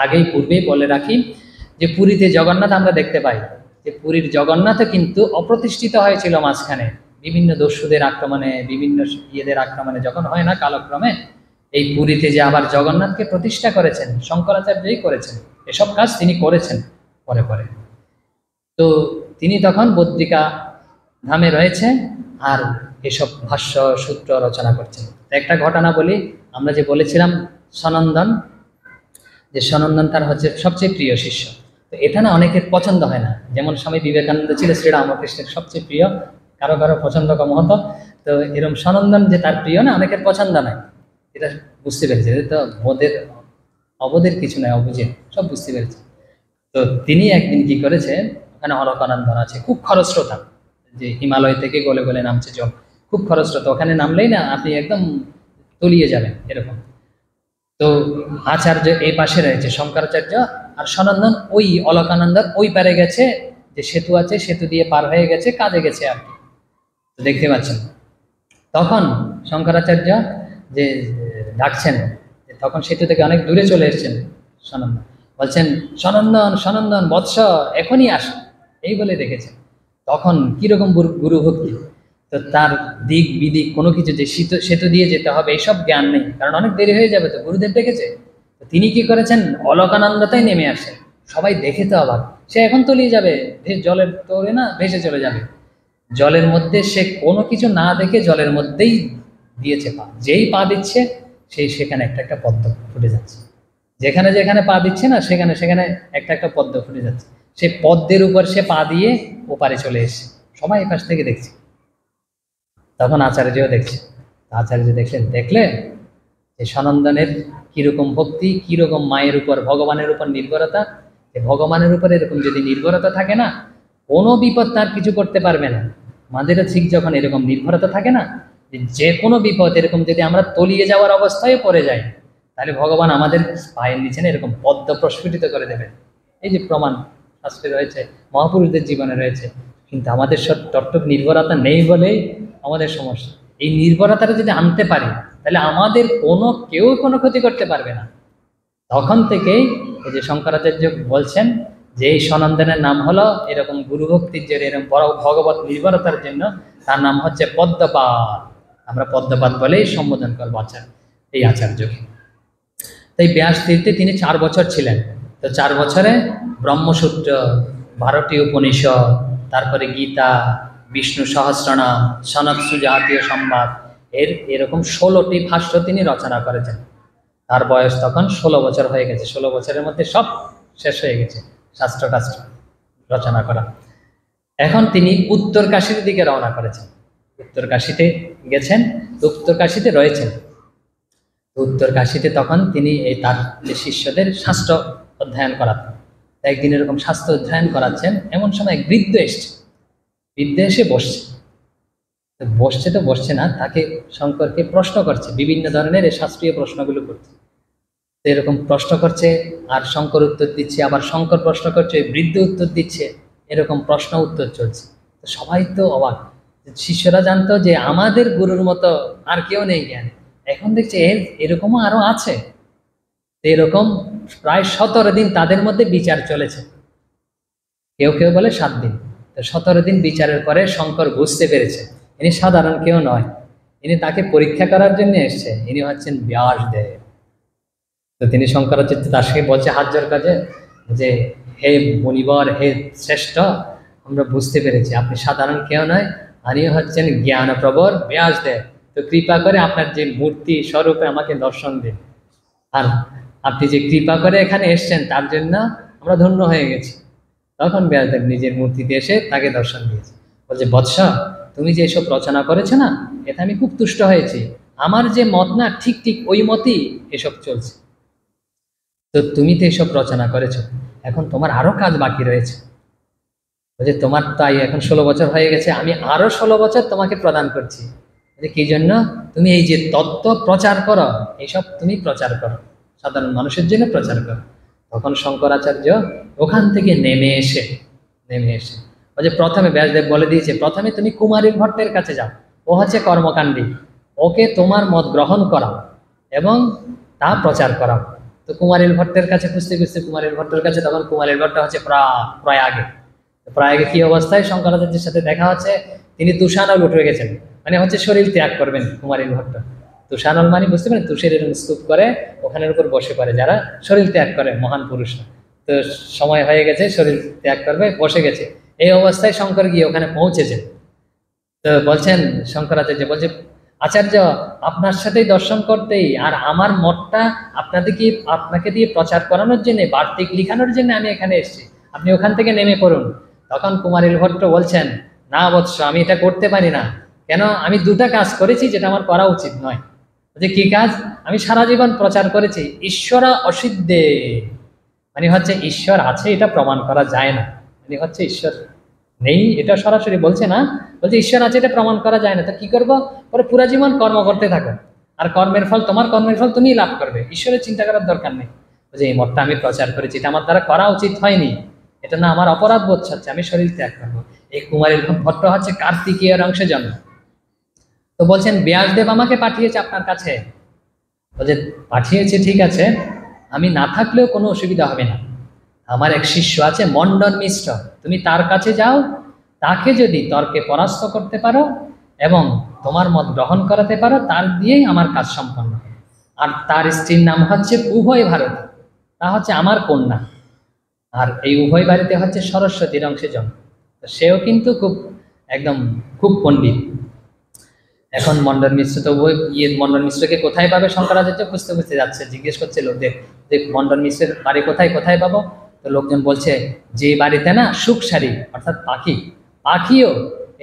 আগেই পূর্বেই বলে রাখি, যে পুরীতে জগন্নাথ আমরা দেখতে পাই, যে পুরীর জগন্নাথও কিন্তু অপ্রতিষ্ঠিত হয়েছিল মাঝখানে বিভিন্ন দস্যুদের আক্রমণে, বিভিন্ন ইয়েদের আক্রমণে। যখন হয় না কালক্রমে, এই পুরীতে যে আবার জগন্নাথকে প্রতিষ্ঠা করেছেন শঙ্করাচার্যই করেছেন। এসব কাজ তিনি করেছেন পরে পরে। তো তিনি তখন বদ্রিকা ধামে রয়েছে আর এসব ভাষ্য সূত্র রচনা করছেন। একটা ঘটনা বলি, আমরা যে বলেছিলাম সনন্দন, যে সনন্দন তার হচ্ছে সবচেয়ে প্রিয় শিষ্য। তো এটা না অনেকের পছন্দ হয় না। যেমন স্বামী বিবেকানন্দ ছিল শ্রীরামকৃষ্ণের সবচেয়ে প্রিয়, কারো কারো পছন্দ কম হতো। তো এরকম সনন্দন যে তার প্রিয় না, অনেকের পছন্দ নয়। এটা বুঝতে পেরেছে, তো অবোধের কিছু নয়, অবুঝে সব বুঝতে পেরেছে। তো তিনি একদিন কি করেছে, ওখানে অলকানন্দন আছে, খুব খরস্রোতা, যে হিমালয় থেকে গলে গলে নামছে জল, খুব খরস্রোতা। ওখানে নামলেই না আপনি একদম তলিয়ে যাবেন এরকম। তো আচার্য এই পাশে রয়েছে, শঙ্করাচার্য আর সনন্দন ওই অলকানন্দন ওই পারে গেছে, যে সেতু আছে সেতু দিয়ে পার হয়ে গেছে, কাজে গেছে আর কি। তো দেখতে পাচ্ছেন তখন শঙ্করাচার্য যে ডাকছেন, তখন সেতু থেকে অনেক দূরে চলে এসেছেন সনন্দন, বলছেন সনন্দন সনন্দন বৎস এখনই আস, এই বলে দেখেছেন। তখন কিরকম গুরু ভক্তি, তো তার দিক বিদিক কোনো কিছু যে সেতু দিয়ে যেতে হবে এইসব জ্ঞান নেই, কারণ অনেক দেরি হয়ে যাবে, তো গুরুদেব ডেকেছে। তো তিনি কি করেছেন, অলকানন্দাতেই নেমে আসেন। সবাই দেখে তো অবাক, সে এখন তলিয়ে যাবে, জলের তোরে না ভেসে চলে যাবে। জলের মধ্যে সে কোনো কিছু না দেখে জলের মধ্যেই দিয়েছে পা, যেই পা দিচ্ছে সেখানে একটা একটা পদ্ম ফুটে যাচ্ছে, যেখানে যেখানে পা দিচ্ছে না সেখানে সেখানে একটা একটা পদ্ম ফুটে যাচ্ছে। সেই পদ্মের উপর সে পা দিয়ে ওপারে চলে এসছে, সবাই এপাশ থেকে দেখছে। তখন আচার্যও দেখছে। আচার্য দেখলে যে সনন্দনের কিরকম ভক্তি, কিরকম মায়ের উপর ভগবানের উপর নির্ভরতা। যে ভগবানের উপর এরকম যদি নির্ভরতা থাকে না, কোনো বিপদ তার কিছু করতে পারবে না। আমাদেরও ঠিক যখন এরকম নির্ভরতা থাকে না, যে কোনো বিপদ এরকম যদি আমরা তলিয়ে যাওয়ার অবস্থায় পড়ে যাই, তাহলে ভগবান আমাদের পায়ের নিচে না এরকম পদ্ম প্রস্ফুটিত করে দেবেন। এই যে প্রমাণ শাস্ত্রে রয়েছে, মহাপুরুষদের জীবনে রয়েছে। কিন্তু আমাদের সব তত্ত্ব নির্ভরতা নেই বলেই আমাদের সমস্যা। এই নির্ভরতাটা যদি আনতে পারি, তাহলে আমাদের কেউ কোনো ক্ষতি করতে পারবে না। তখন থেকেই এই যে শঙ্করাচার্য বলছেন যে এই সনন্দনের নাম হলো এরকম গুরুভক্তির জন্য, এরকম বড় ভগবত নির্ভরতার জন্য তার নাম হচ্ছে পদ্মপাদ। আমরা পদ্মপাদ বলেই সম্বোধন করবো এই আচার্যকে। তাই ব্যাস তীর্থে তিনি 4 বছর ছিলেন। তো 4 বছরে ব্রহ্মসূত্র, 12টি উপনিষদ, তারপরে গীতা, বিষ্ণু সহস্রনাম, সনৎ সুজাতীয় সংবাদ, এরকম 16টি ভাষ্য তিনি রচনা করেছেন। তার বয়স তখন 16 বছর হয়ে গেছে। 16 বছরের মধ্যে সব শেষ হয়ে গেছে, শাস্ত্র টাস্ত্র রচনা করা। এখন তিনি উত্তর কাশীর দিকে রওনা করেছেন, উত্তর কাশীতে গেছেন, উত্তর কাশীতে রয়েছেন। উত্তর কাশীতে তখন তিনি এই তার যে শিষ্যদের শাস্ত্র অধ্যয়ন করাতেন। একদিন এরকম শাস্ত্র অধ্যয়ন করাচ্ছেন, এমন সময় এক বৃদ্ধ এসছে, বৃদ্ধ এসে বসছে। তো বসছে না, তাকে শঙ্করকে প্রশ্ন করছে, বিভিন্ন ধরনের এই শাস্ত্রীয় প্রশ্নগুলো করছে। তো এরকম প্রশ্ন করছে আর শঙ্কর উত্তর দিচ্ছে, আবার শঙ্কর প্রশ্ন করছে, বৃদ্ধ উত্তর দিচ্ছে, এরকম প্রশ্ন উত্তর চলছে। তো সবাই তো অবাক, শিষ্যরা জানতো যে আমাদের গুরুর মতো আর কেউ নেই জ্ঞান, এখন দেখছে এরকমও আরো আছে। এরকম প্রায় 17 দিন তাদের মধ্যে বিচার চলেছে, কেউ কেউ বলে 7 দিন। তো 17 দিন বিচারের পরে শঙ্কর বুঝতে পেরেছে ইনি সাধারণ কেউ নয়, ইনি তাকে পরীক্ষা করার জন্য এসছে, ইনি হচ্ছেন ব্যাসদেব। তো তিনি শঙ্করাচার্য তার সঙ্গে বলছে হাত জোড় কাজে যে হে মুনিবর, হে শ্রেষ্ঠ, আমরা বুঝতে পেরেছি আপনি সাধারণ কেউ নয়, আপনি হচ্ছেন জ্ঞানপ্রবর ব্যাসদেব। তো কৃপা করে আপনার যে মূর্তি স্বরূপে আমাকে দর্শন দিন, আর আপনি যে কৃপা করে এখানে এসছেন তার জন্য আমরা ধন্য হয়ে গেছি। তখন ব্যাসদেব নিজের মূর্তিতে এসে তাকে দর্শন দিয়েছে, বলছে বৎস, তুমি যে এসব রচনা করেছো না, এতে আমি খুব তুষ্ট হয়েছি। আমার যে মত না, ঠিক ঠিক ওই মতই এসব চলছে। তো তুমি তো এসব রচনা করেছো, এখন তোমার আরো কাজ বাকি রয়েছে। বলছে তোমার তাই এখন 16 বছর হয়ে গেছে, আমি আরো 16 বছর তোমাকে প্রদান করছি। যে কি জন্য? তুমি এই যে তত্ত্ব প্রচার করো, এইসব তুমি প্রচার করো, সাধারণ মানুষের জন্য প্রচার করো। তখন শঙ্করাচার্য ওখান থেকে নেমে এসে বলছে প্রথমে ব্যাসদেব বলে দিয়েছে, প্রথমে তুমি কুমারী ভট্টের কাছে যাও, ও হচ্ছে কর্মকাণ্ডী, ওকে তোমার মত গ্রহণ করাও এবং তা প্রচার করাও। তো কুমারীল ভট্টের কাছে খুঁজতে খুঁজতে কুমারীল ভট্টের কাছে, তখন কুমারীল ভট্ট হচ্ছে প্রয়াগে। প্রয়াগে কি অবস্থায় শঙ্করাচার্যের সাথে দেখা হচ্ছে, তিনি তুষানল উঠে গেছেন, মানে হচ্ছে শরীর ত্যাগ করবেন কুমারীল ভট্ট। তুষানল মানে বুঝতে পারেন, তুষের এরকম স্তূপ করে ওখানের উপর বসে পড়ে যারা শরীর ত্যাগ করে, মহান পুরুষরা। তো সময় হয়ে গেছে, শরীর ত্যাগ করবে, বসে গেছে। এই অবস্থায় শঙ্কর গিয়ে ওখানে পৌঁছেছেন। তো বলছেন শঙ্করাচার্য, বলছে আচার্য, আপনার সাথেই দর্শন করতেই আর আমার মতটা আপনাকে দিয়ে প্রচার করানোর জন্য, বার্তিক লিখানোর জন্য আমি এখানে এসেছি, আপনি ওখান থেকে নেমে পড়ুন। তখন কুমারীল ভট্ট বলছেন, না বৎস, আমি এটা করতে পারি না। কেন? আমি দুটা কাজ করেছি যেটা আমার করা উচিত নয়। যে কি কাজ? আমি সারা জীবন প্রচার করেছি ঈশ্বরা অসিদ্ধে, মানে হচ্ছে ঈশ্বর আছে এটা প্রমাণ করা যায় না, মানে হচ্ছে ঈশ্বর নেই এটা সরাসরি বলছে না, বলছে ঈশ্বর আছে এটা প্রমাণ করা যায় না। তো কি করবো? পরে পুরা জীবন কর্ম করতে থাকো, আর কর্মের ফল, তোমার কর্মের ফল তুমিই লাভ করবে, ঈশ্বরের চিন্তা করার দরকার নেই। বলছে এই মতটা আমি প্রচার করেছি, এটা আমার দ্বারা করা উচিত হয়নি, এটা না আমার অপরাধ বোধ হচ্ছে, আমি শরীর ত্যাগ করবো। এই কুমারীর ভট্ট হচ্ছে কার্তিকেয়ের অংশে জন্ম। তো বলছেন ব্যাসদেব আমাকে পাঠিয়েছে আপনার কাছে। বলছে পাঠিয়েছে ঠিক আছে, আমি না থাকলেও কোনো অসুবিধা হবে না। আমার এক শিষ্য আছে মণ্ডন মিশ্র, তুমি তার কাছে যাও, তাকে যদি তর্কে পরাস্ত করতে পারো এবং তোমার মত গ্রহণ করাতে পারো, তার দিয়েই আমার কাজ সম্পন্ন হবে। আর তার স্ত্রীর নাম হচ্ছে উভয় ভারতী, তা হচ্ছে আমার কন্যা। আর এই উভয় বাড়িতে হচ্ছে সরস্বতীর অংশে জন্ম। তো সেও কিন্তু খুব পণ্ডিত। এখন মণ্ডন মিশ্র তো মণ্ডন মিশ্রকে কোথায় পাবে? শঙ্করাচার্য খুঁজতে খুঁজতে যাচ্ছে, জিজ্ঞেস করছে লোকদের যে মণ্ডন মিশ্রের বাড়ি কোথায়, কোথায় পাবো? তো লোকজন বলছে যে বাড়িতে না সুখসারী অর্থাৎ পাখিও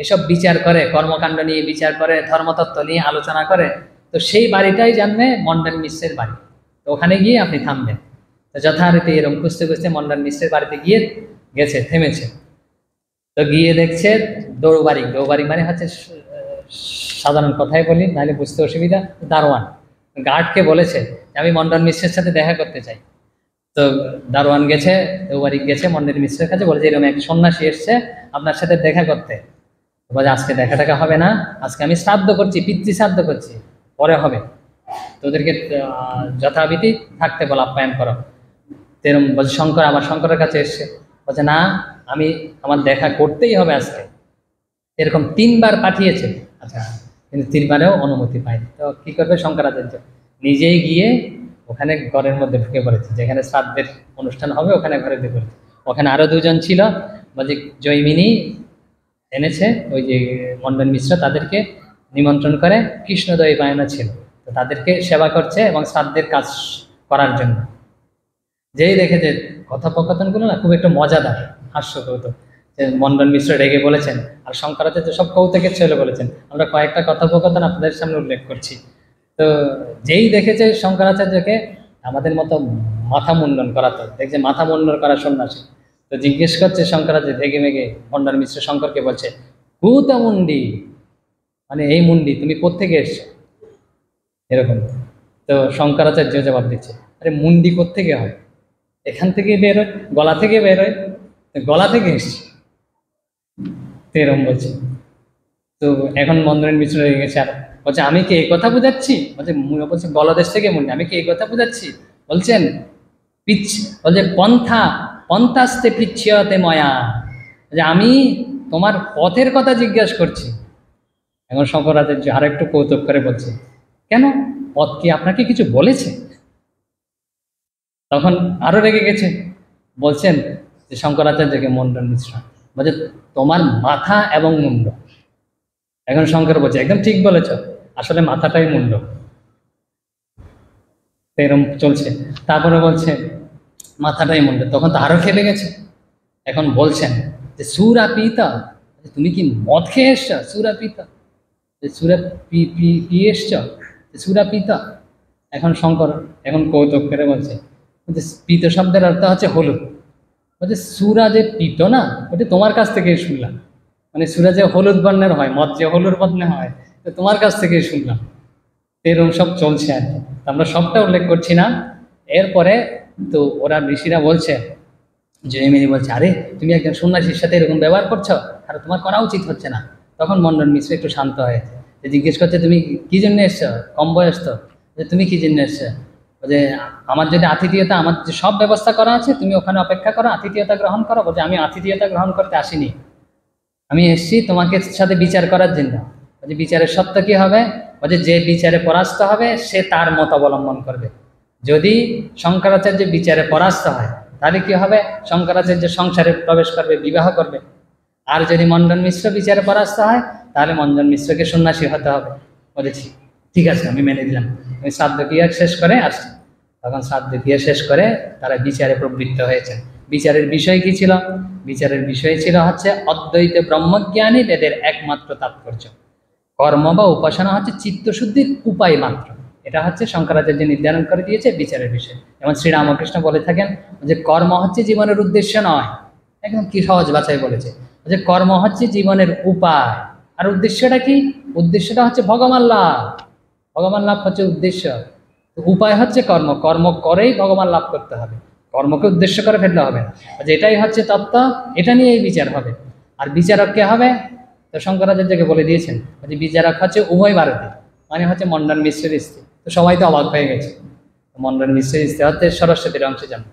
এসব বিচার করে, কর্মকাণ্ড নিয়ে বিচার করে, ধর্মতত্ত্ব নিয়ে আলোচনা করে, তো সেই বাড়িটাই জানবে মণ্ডন মিশ্রের বাড়ি। তো ওখানে গিয়ে আপনি থামবেন। তো যথারীতি এরকম খুঁজতে খুঁজতে মণ্ডন মিশ্রের বাড়িতে গেছে, থেমেছে। তো গিয়ে দেখছে দৌবাড়ি মানে হচ্ছে, সাধারণ কথাই বলি নাহলে বুঝতে অসুবিধা, দারোয়ান গার্ডকে বলেছে আমি মণ্ডন মিশ্রের সাথে দেখা করতে চাই। তো দারোয়ান গেছে, দৌবাড়ি গেছে মণ্ডন মিশ্রের কাছে, বলেছে এরকম এক সন্ন্যাসী এসছে আপনার সাথে দেখা করতে। বলে আজকে দেখা টাকা হবে না, আজকে আমি শ্রাদ্ধ করছি, পিতৃ শ্রাদ্ধ করছি, পরে হবে, তোদেরকে যথাবিধি থাকতে বলো, আপ্যায়ন করো। এরকম বলছে শঙ্করের কাছে এসছে, বলছে না, আমার দেখা করতেই হবে আজকে। এরকম 3 বার পাঠিয়েছে, আচ্ছা, কিন্তু 3 বারেও অনুমতি পায়নি। তো কি করবে শঙ্করাচার্য? নিজেই গিয়ে ওখানে ঘরের মধ্যে ঢুকে পড়েছে, যেখানে শ্রাদ্ধের অনুষ্ঠান হবে ওখানে ঘরে ঢুকে পড়েছে। ওখানে আরো 2 জন ছিল, বলছে জৈমিনী এনেছে, ওই যে মণ্ডন মিশ্র তাদেরকে নিমন্ত্রণ করে, কৃষ্ণদয়ী বায়না ছিল, তো তাদেরকে সেবা করছে এবং শ্রাদ্ধের কাজ করার জন্য। যেই দেখে যে কথোপকথনগুলো না খুব একটু মজাদার, হাস্যকৌতুক, যে মন্ডন মিশ্র রেগে বলেছেন, আর শঙ্করাচার্য সব কৌতুকের ছেলে বলেছেন। আমরা কয়েকটা কথোপকথন আপনাদের সামনে উল্লেখ করছি। তো যেই দেখেছে শঙ্করাচার্যকে আমাদের মতো মাথা মুন্ডন করাতো, দেখছে মাথা মুন্ডন করা সন্ন্যাসী, তো জিজ্ঞেস করছে শঙ্করাচার্য রেগে মেগে, মন্ডন মিশ্র শঙ্করকে বলছে কুত মুন্ডি, মানে এই মুন্ডি তুমি কোত্থেকে এসছো, এরকম। তো শঙ্করাচার্য জবাব দিচ্ছে, আরে মুন্ডি কোত্থেকে হয়, এখান থেকে বেরোয়, গলা থেকে বেরোয়, গলা থেকে এসছে, তো এরকম বলছে। তো এখন মন্ডন মিশ্র হয়ে গেছে, আর বলছে আমি কি এই কথা বুঝাচ্ছি, বলছে গলদেশ থেকে মুন্ডি, আমি কি এই কথা বুঝাচ্ছি, বলছেন পিছ, বলছে পন্থা পন্থাস্তে পিচ্ছতে ময়া, যে আমি তোমার পথের কথা জিজ্ঞাসা করছি। এখন শঙ্করাচার্য আর একটু কৌতুক করে বলছে, কেন, পথ কি আপনাকে কিছু বলেছে? তখন আরো রেগে গেছে, বলছেন যে শঙ্করাচার্যকে মন্ডন মিশ্র, বলছে তোমার মাথা এবং মুন্ড। এখন শঙ্কর বলছে একদম ঠিক বলেছ, আসলে মাথাটাই মুন্ড। এরকম চলছে, তারপরে বলছে মাথাটাই মুন্ড, তখন তো আরো খেপে গেছে। এখন বলছেন যে সুরা পিতা, তুমি কি মদ খেয়ে এসছ, সুরা পিতা, সুরা পিয়ে এসছ, সুরা পিতা। এখন শঙ্কর এখন কৌতুক করে বলছে যে পিত শব্দের অর্থ হচ্ছে হলুদ, বলছে সুরা যে পিত না, ওটা তোমার কাছ থেকেই শুনলাম, মানে সুরা যে হলুদ বর্ণের হয়, মদ যে হলুদ বর্ণের হয়, তো তোমার কাছ থেকেই শুনলাম। এরকম সব চলছে আর কি, আমরা সবটা উল্লেখ করছি না। এরপরে তো ওরা ঋষিরা বলছে, জয়মিনী বলছে আরে তুমি একজন সন্ন্যাসীর সাথে এরকম ব্যবহার করছো, আর তোমার করা উচিত হচ্ছে না। তখন মন্ডন মিশ্র একটু শান্ত হয়েছে, যে জিজ্ঞেস করছে তুমি কি জন্য এসছো, কম বয়স তো, যে তুমি কি জন্য এসছো, যে আমার যদি আতিথেয়তা, আমার যে সব ব্যবস্থা করা আছে, তুমি ওখানে অপেক্ষা করো, আতিথেয়তা গ্রহণ করো। বলছে আমি আতিথেয়তা গ্রহণ করতে আসিনি, আমি এসেছি তোমাকে সাথে বিচার করার জন্য। বলছে বিচারের সত্য কি হবে, বলছে যে বিচারে পরাস্ত হবে সে তার মত অবলম্বন করবে। যদি শঙ্করাচার্য বিচারে পরাস্ত হয় তাহলে কি হবে, শঙ্করাচার্য সংসারে প্রবেশ করবে, বিবাহ করবে। আর যদি মন্ডন মিশ্র বিচারে পরাস্ত হয় তাহলে মন্ডন মিশ্রকে সন্ন্যাসী হতে হবে। বলেছি ঠিক আছে, আমি মেনে দিলাম, আমি শ্রাদ্ধ ক্রিয়া শেষ করে আসছি। তখন শ্রাদ্ধ ক্রিয়া শেষ করে তারা বিচারে প্রবৃত্ত হয়েছে। বিচারের বিষয় কি ছিল, বিচারের বিষয় ছিল হচ্ছে অদ্বৈত ব্রহ্মজ্ঞানী এদের একমাত্র তাৎপর্য, কর্ম বা উপাসনা হচ্ছে চিত্তশুদ্ধির উপায় মাত্র। এটা হচ্ছে শঙ্করাচার্য নির্ধারণ করে দিয়েছে বিচারের বিষয়। যেমন শ্রীরামকৃষ্ণ বলে থাকেন যে কর্ম হচ্ছে জীবনের উদ্দেশ্য নয়, একদম কি সহজ ভাষায় বলেছে, যে কর্ম হচ্ছে জীবনের উপায়, আর উদ্দেশ্যটা কি, উদ্দেশ্যটা হচ্ছে ভগবান লাভ, ভগবান লাভ হচ্ছে উদ্দেশ্য, উপায় হচ্ছে কর্ম, কর্ম করেই ভগবান লাভ করতে হবে, কর্মকে উদ্দেশ্য করে ফেললে হবে না। এটাই হচ্ছে তত্ত্ব, এটা নিয়েই বিচার হবে। আর বিচারক কে হবে, তো শঙ্করাচার্যকে বলে দিয়েছেন যে বিচারক হচ্ছে উভয় ভারতী, মানে হচ্ছে মন্ডন মিশ্রের স্ত্রী। তো সবাই তো অবাক হয়ে গেছে, মন্ডন মিশ্রের স্ত্রী হচ্ছে সরস্বতীর অংশজন্ম।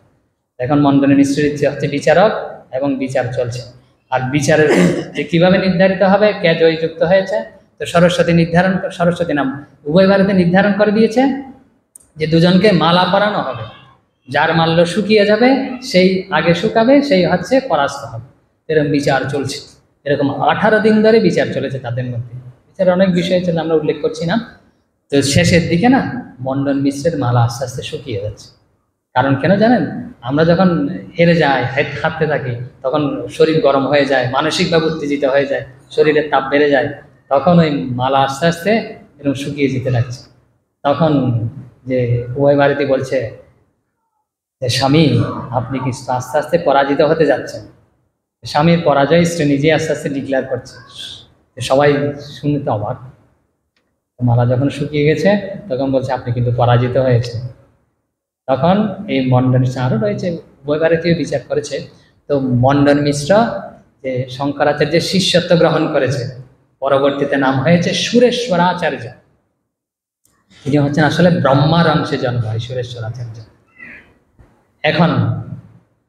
এখন মন্ডন মিশ্রের স্ত্রী হচ্ছে বিচারক, এবং বিচার চলছে। আর বিচারের যে কিভাবে নির্ধারিত হবে, কে জয়যুক্ত হয়েছে, তো সরস্বতী নির্ধারণ, সরস্বতী নাম উভয় ভারতে নির্ধারণ করে দিয়েছে যে দুজনকে মালা পরানো হবে, যার মাল্য শুকিয়ে যাবে সেই আগে শুকাবে, সেই হচ্ছে পরাস্ত হবে। এরকম বিচার চলছে, এরকম 18 দিন ধরে বিচার চলেছে তাদের মধ্যে। বিচারের অনেক বিষয় ছিল, আমরা উল্লেখ করছি না। তো শেষের দিকে না মন্ডন মিশ্রের মালা আস্তে আস্তে শুকিয়ে যাচ্ছে। কারণ কেন জানেন, আমরা যখন হেরে যাই, হাঁটতে থাকি, তখন শরীর গরম হয়ে যায়, মানসিকভাবে উত্তেজিত হয়ে যায়, শরীরের তাপ বেড়ে যায়, তখন ওই মালা আস্তে আস্তে এরকম শুকিয়ে যেতে লাগছে। তখন যে উভয় ভারতী বলছে যে স্বামী আপনি কি আস্তে আস্তে পরাজিত হতে যাচ্ছেন। স্বামীর পরাজয় স্ত্রী নিজে আস্তে আস্তে ডিক্লেয়ার করছে, সবাই শুনতে অবাক। মালা যখন শুকিয়ে গেছে তখন বলছে আপনি কিন্তু পরাজিত হয়েছে। তখন এই মন্ডন মিশ্র আরও রয়েছে, উভয় ভারতীয় বিচার করেছে। তো মন্ডন মিশ্র যে শঙ্করাচার্যের শিষ্যত্ব গ্রহণ করেছে, পরবর্তীতে নাম হয়েছে সুরেশ্বরাচার্য। তিনি হচ্ছেন আসলে ব্রহ্মার অংশে জন্ম হয় সুরেশ্বরাচার্য। এখন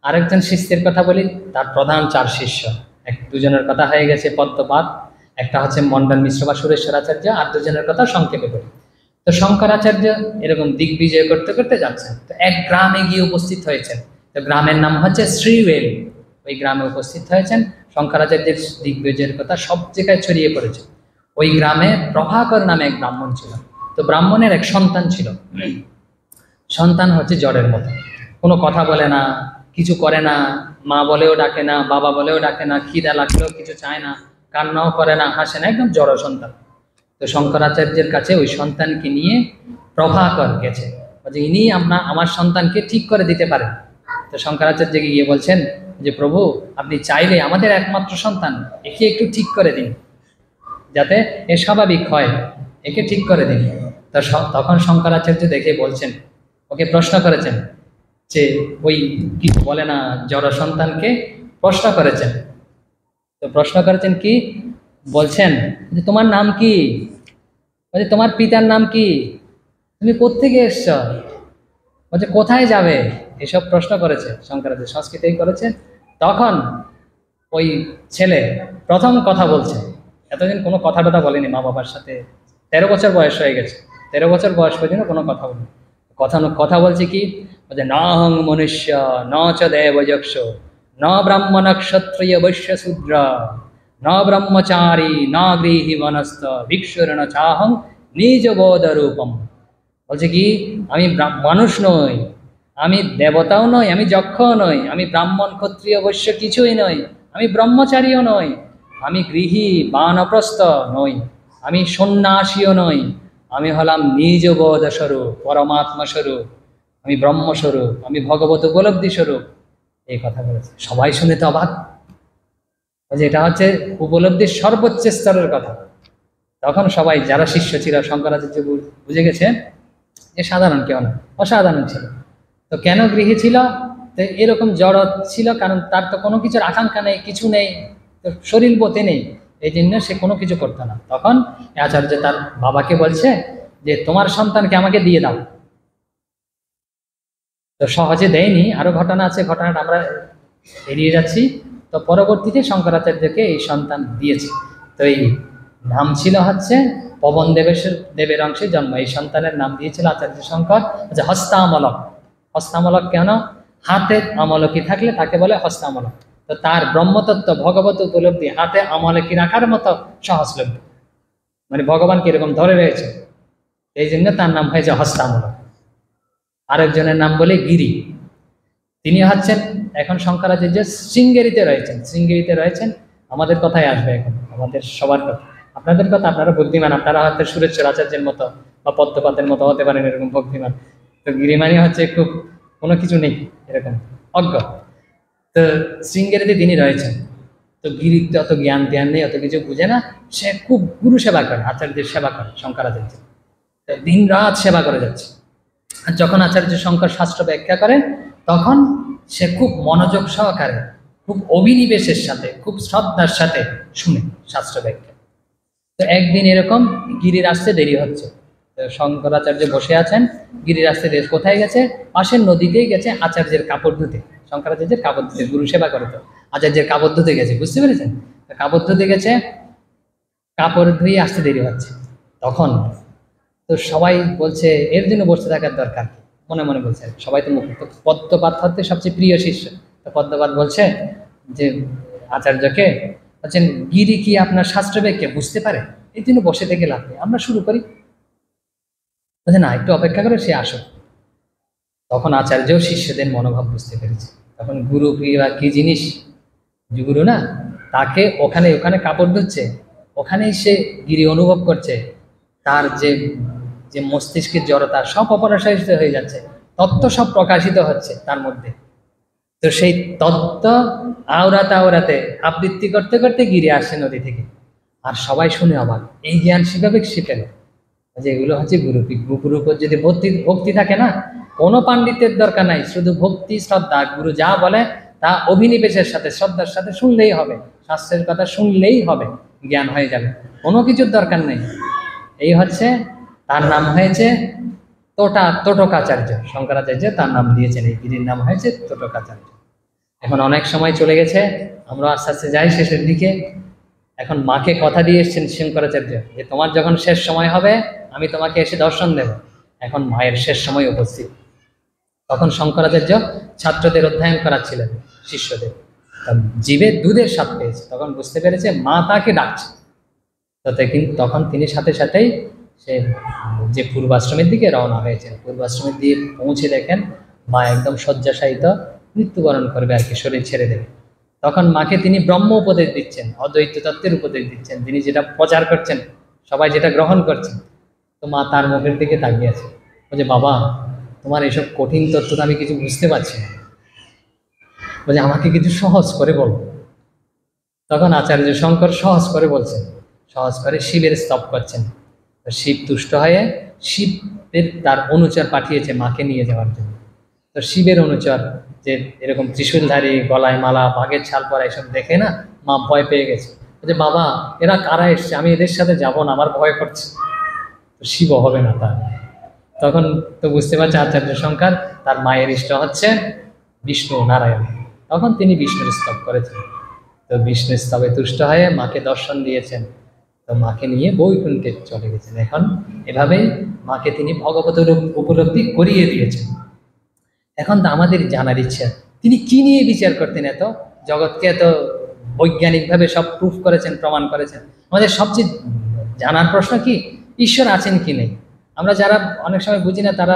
আরেকজন শিষ্যের কথা বলি, তার প্রধান 4 শিষ্য, দুজনের কথা হয়ে গেছে পদ্মপাদ, একটা হচ্ছে মন্ডন মিশ্র বা সুরেশ্বরাচার্য, আর দুজনের কথা সংক্ষেপে বলি। তো শঙ্করাচার্য এরকম দিগ্বিজয় করতে করতে যাচ্ছেন, তো এক গ্রামে গিয়ে উপস্থিত হয়েছেন। তো গ্রামের নাম হচ্ছে শ্রীওয়েল, ওই গ্রামে উপস্থিত হয়েছেন। শঙ্করাচার্যের দিগ্বিজয়ের কথা সব জায়গায় ছড়িয়ে পড়েছে। ওই গ্রামে প্রভাকর নামে এক ব্রাহ্মণ ছিল। তো ব্রাহ্মণের এক সন্তান ছিল, সন্তান হচ্ছে জড়ের মতো, কোনো কথা বলে না, কিছু করে না, মা বলেও ডাকে না, বাবা বলেও ডাকে না, খিদা লাগলেও কিছু চায় না, কান্নাও করে না, হাসে না, একদম জড় সন্তান। তো শঙ্করাচার্যের কাছে ওই সন্তানকে নিয়ে প্রভাকর গেছে, যে ইনি আমার সন্তানকে ঠিক করে দিতে পারেন। তো শঙ্করাচার্যকে গিয়ে বলছেন যে প্রভু, আপনি চাইলে আমাদের একমাত্র সন্তান, একে একটু ঠিক করে দিন, যাতে এ স্বাভাবিক হয়, একে ঠিক করে দিন। তো তখন শঙ্করাচার্য দেখে বলছেন, ওকে প্রশ্ন করেছেন যে ওই কিছু বলে না জড় সন্তানকে প্রশ্ন করেছেন। তো প্রশ্ন করেছেন কি, বলছেন যে তোমার নাম কি, বলছে তোমার পিতার নাম কি, তুমি কোত্থেকে এসছ, বলছে কোথায় যাবে, এসব প্রশ্ন করেছে শঙ্করাচার্য, সংস্কৃতেই করেছে। তখন ওই ছেলে প্রথম কথা বলছে, এতদিন কোনো কথা টথা বলেনি মা বাবার সাথে, 13 বছর বয়স হয়ে গেছে, 13 বছর বয়স পর্যন্ত কোনো কথা বলেনি। কথা বলছে কি, বলছে নাহং মনুষ্য ন চ দেবযক্ষ ন ব্রাহ্মণ ক্ষত্রিয় বৈশ্য শূদ্র ন ব্রহ্মচারী ন গৃহী বনস্থ ভিক্ষুরণ চাহং নিজ বোধ রূপম। বলছে কি, আমি মানুষ নই, আমি দেবতাও নই, আমি যক্ষও নই, আমি ব্রাহ্মণ ক্ষত্রিয় বৈশ্য কিছুই নই, আমি ব্রহ্মচারীও নই, আমি গৃহী বানপ্রস্থ নই, আমি সন্ন্যাসীও নই, আমি হলাম নিজ বোধ স্বরূপ, পরমাত্মা স্বরূপ, আমি ব্রহ্মস্বরূপ, আমি ভগবত উপলব্ধি স্বরূপ। এই কথা বলেছে, সবাই শুনে তো অবাক, যে এটা হচ্ছে উপলব্ধির সর্বোচ্চ স্তরের কথা। তখন সবাই যারা শিষ্য ছিল, শঙ্করাচার্য বুঝে গেছে যে সাধারণ কেউ না, অসাধারণ ছিল। তো কেন গৃহী ছিল, তো এরকম জড় ছিল, কারণ তার তো কোনো কিছুর আকাঙ্ক্ষা নেই, কিছু নেই, তো শরীর বোধে নেই, এই জন্য সে কোনো কিছু করতো না। তখন আচার্য তার বাবাকে বলছে যে তোমার সন্তানকে আমাকে দিয়ে দাও। তো সহজে দেয়নি, আরো ঘটনা আছে, ঘটনাটা আমরা এড়িয়ে যাচ্ছি। তো পরবর্তীতে শঙ্করাচার্যকে এই সন্তান দিয়েছে। তো এই নাম ছিল হচ্ছে পবন দেবের অংশে জন্ম, এই সন্তানের নাম দিয়েছিল আচার্য শঙ্কর যে হস্তামলক। হস্তামলক কেন, হাতে আমলকি থাকলে তাকে বলে হস্তামলক। তো তার ব্রহ্মতত্ত্ব ভগবত উপলব্ধি হাতে আমলকি রাখার মতো সহজলভ্য, মানে ভগবান কিরকম ধরে রয়েছে, এই জন্য তার নাম হয়েছে হস্তামলক। আরেকজনের নাম বলে গিরি, তিনি হচ্ছেন এখন শঙ্করাচার্য শৃঙ্গেরিতে রয়েছেন, শৃঙ্গেরিতে রয়েছেন। আমাদের কথাই আসবে এখন, আমাদের সবার কথা, আপনাদের কথা, আপনারা বুদ্ধিমান, আপনারা হয়তো সুরেশ্বর আচার্যের মতো বা পদ্মপাতের মতো হতে পারেন এরকম বুদ্ধিমান। তো গিরিমানি হচ্ছে খুব কোনো কিছু নেই, এরকম অজ্ঞ। তো শৃঙ্গেরিতে তিনি রয়েছেন। তো গিরির অত জ্ঞান নেই, অত কিছু বুঝে না, সে খুব গুরু সেবা করে, আচার্যের সেবা করে শঙ্করাচার্য, দিন রাত সেবা করে যাচ্ছে। আর যখন আচার্য শঙ্কর শাস্ত্র ব্যাখ্যা করেন, তখন সে খুব মনোযোগ সহকারে, খুব অভিনিবেশের সাথে, খুব শ্রদ্ধার সাথে শুনে শাস্ত্র ব্যাখ্যা। তো একদিন এরকম গিরির আসতে দেরি হচ্ছে, তো শঙ্করাচার্য বসে আছেন, গিরির আসতে দেরি, কোথায় গেছে, পাশের নদীতেই গেছে আচার্যের কাপড় ধুতে। শঙ্করাচার্যের কাপড় ধুতে, গুরু সেবা করে, তো আচার্যের কাপড় ধুতে গেছে, বুঝতে পেরেছেন, কাপড় ধুতে গেছে, কাপড় ধুয়ে আসতে দেরি হচ্ছে। তখন তো সবাই বলছে এর জন্য বসে থাকার দরকার, মনে মনে বলছে সবাই, তো মুখ, তো পদ্মপাত হচ্ছে সবচেয়ে প্রিয় শিষ্য। তো পদ্মপাত বলছে যে আচার্যকে, বলছেন গিরি কি আপনার শাস্ত্র ব্যাখ্যা বুঝতে পারে, এই জন্য বসে থেকে লাভ নেই, আমরা শুরু করি। বলছে না, একটু অপেক্ষা করে সে আসুক। তখন আচার্য শিষ্যদের মনোভাব বুঝতে পেরেছে। তখন গুরু কি জিনিস, গুরু না, তাকে ওখানে কাপড় ধুচ্ছে, ওখানেই সে গিরি অনুভব করছে, তার যে যে মস্তিষ্কের জড়তা সব অপরাশিত হয়ে যাচ্ছে, তত্ত্ব সব প্রকাশিত হচ্ছে তার মধ্যে। তো সেই তত্ত্ব আওরাতে আবৃত্তি করতে করতে গিরে আসছে নদী থেকে, আর সবাই শুনে অবাক, এই জ্ঞান শিখাবে শিখে না, যে এগুলো হচ্ছে গুরুর উপর যদি ভক্তি থাকে না, কোনো পাণ্ডিত্যের দরকার নাই, শুধু ভক্তি শ্রদ্ধা, গুরু যা বলে তা অভিনিবেশের সাথে শ্রদ্ধার সাথে শুনলেই হবে, শাস্ত্রের কথা শুনলেই হবে, জ্ঞান হয়ে যাবে, কোনো কিছুর দরকার নেই। এই হচ্ছে, তার নাম হয়েছে তোটকাচার্য। শঙ্করাচার্য তার নাম দিয়েছেন, এই গিরির নাম হয়েছে তোটকাচার্য। এখন অনেক সময় চলে গেছে, আমরা আস্তে আস্তে যাই শেষের দিকে। এখন মাকে কথা দিয়ে এসছেন শঙ্করাচার্য যে তোমার যখন শেষ সময় হবে আমি তোমাকে এসে দর্শন দেব। এখন মায়ের শেষ সময় উপস্থিত। তখন শঙ্করাচার্য ছাত্রদের অধ্যয়ন করাচ্ছিলেন, শিষ্যদের, জীবে দুধের স্বাদ পেয়েছে, তখন বুঝতে পেরেছে মা তাকে ডাকছে। তখন তিনি সাথে সাথেই সে যে পূর্বাশ্রমের দিকে রওনা হয়েছেন, পূর্বাশ্রমের দিকে পৌঁছে দেখেন মা একদম শয্যাশায়িত, মৃত্যুবরণ করবে আর কি, শরীর ছেড়ে দেবে। তখন মাকে তিনি ব্রহ্ম উপদেশ দিচ্ছেন, অদ্বৈত তত্ত্বের উপদেশ দিচ্ছেন, তিনি যেটা প্রচার করছেন, সবাই যেটা গ্রহণ করছেন। তো মা তার মুখের দিকে তাকিয়ে আছে, বলছে বাবা তোমার এসব কঠিন তত্ত্ব তো আমি কিছু বুঝতে পারছি না, বলছে আমাকে কিছু সহজ করে বলো। তখন আচার্য শঙ্কর সহজ করে বলছেন, সহজ করে শিবের স্তব করছেন। তো শিব তুষ্ট হয়ে শিবের তার অনুচর পাঠিয়েছে মাকে নিয়ে যাওয়ার জন্য। তো শিবের অনুচর যে এরকম ত্রিশূলধারী, গলায় মালা, বাঘের ছাল পরা, এসব দেখে না মা ভয় পেয়ে গেছে, যে বাবা এরা কারা এসছে, আমি এদের সাথে যাব না, আমার ভয় করছে। তো শিব হবে না তার। তখন তো বুঝতে পারছে আচার্য শঙ্কর তার মায়ের ইষ্ট হচ্ছে বিষ্ণু নারায়ণ, তখন তিনি বিষ্ণুর স্তব করেছেন। তো বিষ্ণু স্তবে তুষ্ট হয়ে মাকে দর্শন দিয়েছেন। তো মাকে নিয়ে বৈকুণ্ঠে চলে গেছেন। এখন এভাবেই মাকে তিনি ভগবত রূপ উপলব্ধি করিয়ে দিয়েছেন। এখন তো আমাদের জানার ইচ্ছা, তিনি কি নিয়ে বিচার করতেন, এত জগৎকে এত বৈজ্ঞানিকভাবে সব প্রুফ করেছেন, প্রমাণ করেছেন। আমাদের সবচেয়ে জানার প্রশ্ন কি, ঈশ্বর আছেন কি নেই। আমরা যারা অনেক সময় বুঝি না, তারা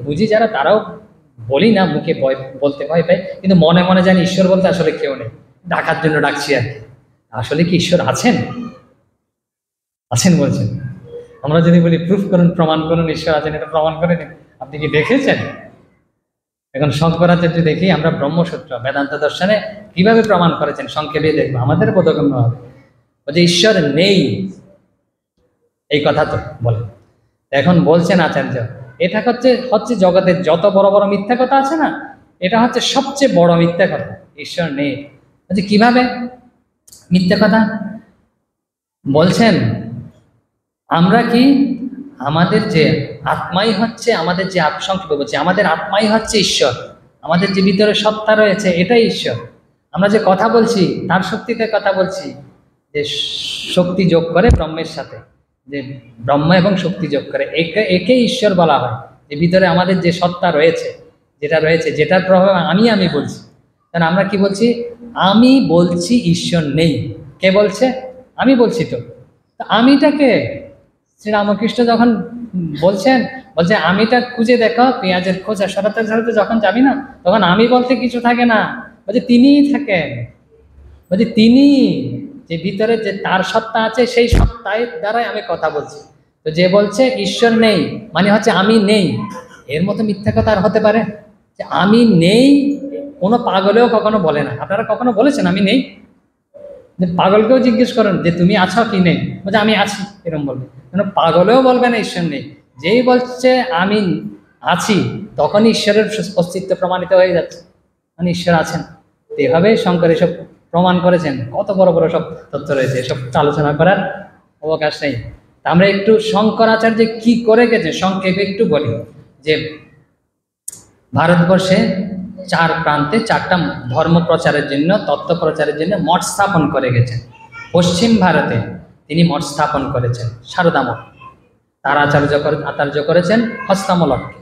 বুঝি যারা, তারাও বলি না, মুখে বলতে ভয় পাই, কিন্তু মনে মনে জানি ঈশ্বর বলতে আসলে কেউ নেই, ডাকার জন্য ডাকছি আর কি। আসলে কি ঈশ্বর আছেন? আছেন বলছেন। আমরা যদি বলি প্রুফ করুন, প্রমাণ করুন ঈশ্বর আছেন, এটা প্রমাণ করে দিন, আপনি কি দেখেছেন? এখন শঙ্করাচার্য দেখি আমরা ব্রহ্মসূত্র বেদান্ত দর্শনে কিভাবে প্রমাণ করেছেন সংক্ষেপে দেখবো, আমাদের বোধগম্য হবে। বলছে ঈশ্বর নেই এই কথা তো বলে। এখন বলছেন আচার্য, এটা হচ্ছে জগতের যত বড় বড় মিথ্যা কথা আছে না, এটা হচ্ছে সবচেয়ে বড় মিথ্যা কথা, ঈশ্বর নেই। বলছে কিভাবে মিথ্যা কথা বলছেন? আমরা কি আমাদের যে আত্মাই হচ্ছে, আমাদের যে সংক্ষেপে বলছি, আমাদের আত্মাই হচ্ছে ঈশ্বর, আমাদের যে ভিতরে সত্তা রয়েছে এটাই ঈশ্বর। আমরা যে কথা বলছি তার শক্তিতে কথা বলছি, যে শক্তি যোগ করে ব্রহ্মের সাথে, যে ব্রহ্ম এবং শক্তি যোগ করে একে ঈশ্বর বলা হয়। যে ভিতরে আমাদের যে সত্তা রয়েছে, যেটার প্রভাবে আমি বলছি। কারণ আমরা কি বলছি, আমি বলছি ঈশ্বর নেই। কে বলছে? আমি বলছি। তো আমিটাকে শ্রীরামকৃষ্ণ যখন বলছে আমিটা খুঁজে দেখো, পেঁয়াজের খোঁজা সরাতে সরাতে যখন যাবি না, তখন আমি বলতে কিছু থাকে না, বলছে তিনিই থাকেন। বলছে তিনি যে ভিতরে যে তার সত্তা আছে, সেই সত্তার দ্বারাই আমি কথা বলছি। তো যে বলছে ঈশ্বর নেই মানে হচ্ছে আমি নেই, এর মতো মিথ্যা কথা আর হতে পারে? যে আমি নেই কোনো পাগলেও কখনো বলে না। আপনারা কখনো বলেছেন আমি নেই? যে পাগলকেও জিজ্ঞেস করেন যে তুমি আছো কি নেই, বলছে আমি আছি, এরকম বলবে। পাগলেও বলবে না ঈশ্বর নেই। যেই বলছে আমি আছি, তখনই ঈশ্বরের অস্তিত্ব প্রমাণিত হয়ে যাচ্ছে, মানে ঈশ্বর আছেন। এভাবে শঙ্কর এসব প্রমাণ করেছেন। কত বড় বড় সব তথ্য রয়েছে, এসব আলোচনা করার অবকাশ নেই। তা আমরা একটু শঙ্করাচার্য কি করে গেছে সংক্ষেপে একটু বলি। যে ভারতবর্ষে চার প্রান্তে চারটা ধর্ম প্রচারের জন্য, তত্ত্ব প্রচারের জন্য মঠ স্থাপন করে গেছেন। পশ্চিম ভারতে তিনি মঠ স্থাপন করেছেন সারদা মঠ, তার আচার্য করেছেন হস্তামলককে।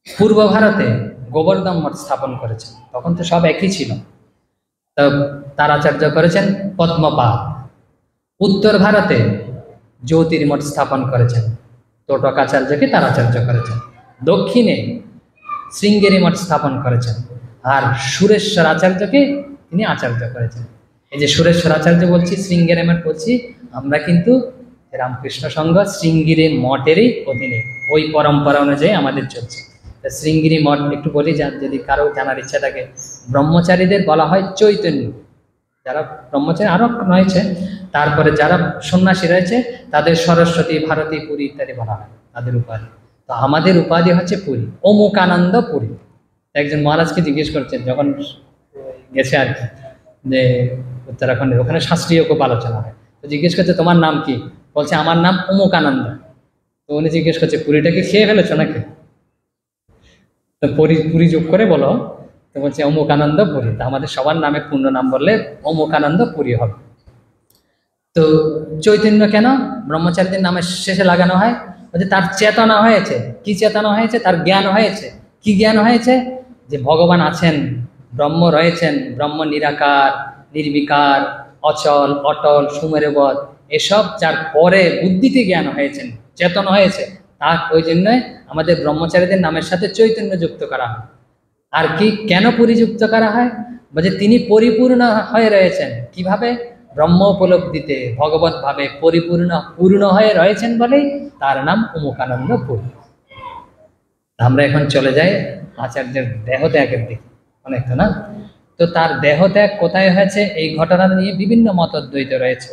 পূর্ব ভারতে গোবর্ধন মঠ স্থাপন করেছেন, তখন তো সব একই ছিল, তো তার আচার্য করেছেন পদ্মপাদ। উত্তর ভারতে জ্যোতির্মঠ স্থাপন করেছেন, তোটকাচার্যকে তার আচার্য করেছেন। দক্ষিণে শৃঙ্গেরি মঠ স্থাপন করেছেন, আর সুরেশ্বর আচার্যকে তিনি আচার্য করেছেন। এই যে সুরেশ্বর আচার্য বলছি, শৃঙ্গেরি মঠ বলছি, আমরা কিন্তু রামকৃষ্ণ সংঘ শৃঙ্গিরি মঠেরই অধীনে, ওই পরম্পরা অনুযায়ী আমাদের চলছে। শৃঙ্গিরি মঠ একটু বলি, যদি কারো জানার ইচ্ছা থাকে। ব্রহ্মচারীদের বলা হয় চৈতন্য, যারা ব্রহ্মচারী আরো রয়েছে, তারপরে যারা সন্ন্যাসী রয়েছে তাদের সরস্বতী, ভারতী, পুরী ইত্যাদি বলা হয় তাদের উপাধি। তো আমাদের উপাধি হচ্ছে পুরী, অমুকানন্দ পুরী। একজন মহারাজকে জিজ্ঞেস করছেন যখন গেছে আর কি, যে উত্তরাখণ্ডের ওখানে শাস্ত্রীয় খুব আলোচনা হয়, তো জিজ্ঞেস করছে তোমার নাম কি? বলছে আমার নাম অমুকানন্দ। তো উনি জিজ্ঞেস করছে পুরীটাকে খেয়ে ফেলেছো নাকি? তো পুরী যোগ করে বলো, তো বলছে অমুকানন্দ পুরী। তা আমাদের সবার নামে পূর্ণ নাম বললে অমুকানন্দ পুরী হবে। তো চৈতন্য কেন ব্রহ্মচারীদের নামের শেষে লাগানো হয়? বলছে তার চেতনা হয়েছে। কি চেতনা হয়েছে? তার জ্ঞান হয়েছে। কি জ্ঞান হয়েছে? যে ভগবান আছেন, ব্রহ্ম রয়েছেন, ব্রহ্ম নিরাকার, নির্বিকার, অচল, অটল, সুমেরুবৎ, এসব যার পরে বুদ্ধিতে জ্ঞান হয়েছেন, চেতনা হয়েছে, তার ওই জন্যই আমাদের ব্রহ্মচারীদের নামের সাথে চৈতন্য যুক্ত করা হয়। আর কি কেন পরিযুক্ত করা হয়? বলছে তিনি পরিপূর্ণ হয়ে রয়েছেন। কিভাবে? ব্রহ্ম উপলব্ধিতে ভগবত ভাবে পূর্ণ হয়ে রয়েছেন বলেই তার নাম অমুকানন্দ পুরী। আমরা এখন চলে যাই আচার্যের দেহত্যাগের দিকে। অনেকটা না? তো তার দেহত্যাগ কোথায় হয়েছে এই ঘটনা নিয়ে বিভিন্ন মতদ্বৈত রয়েছে।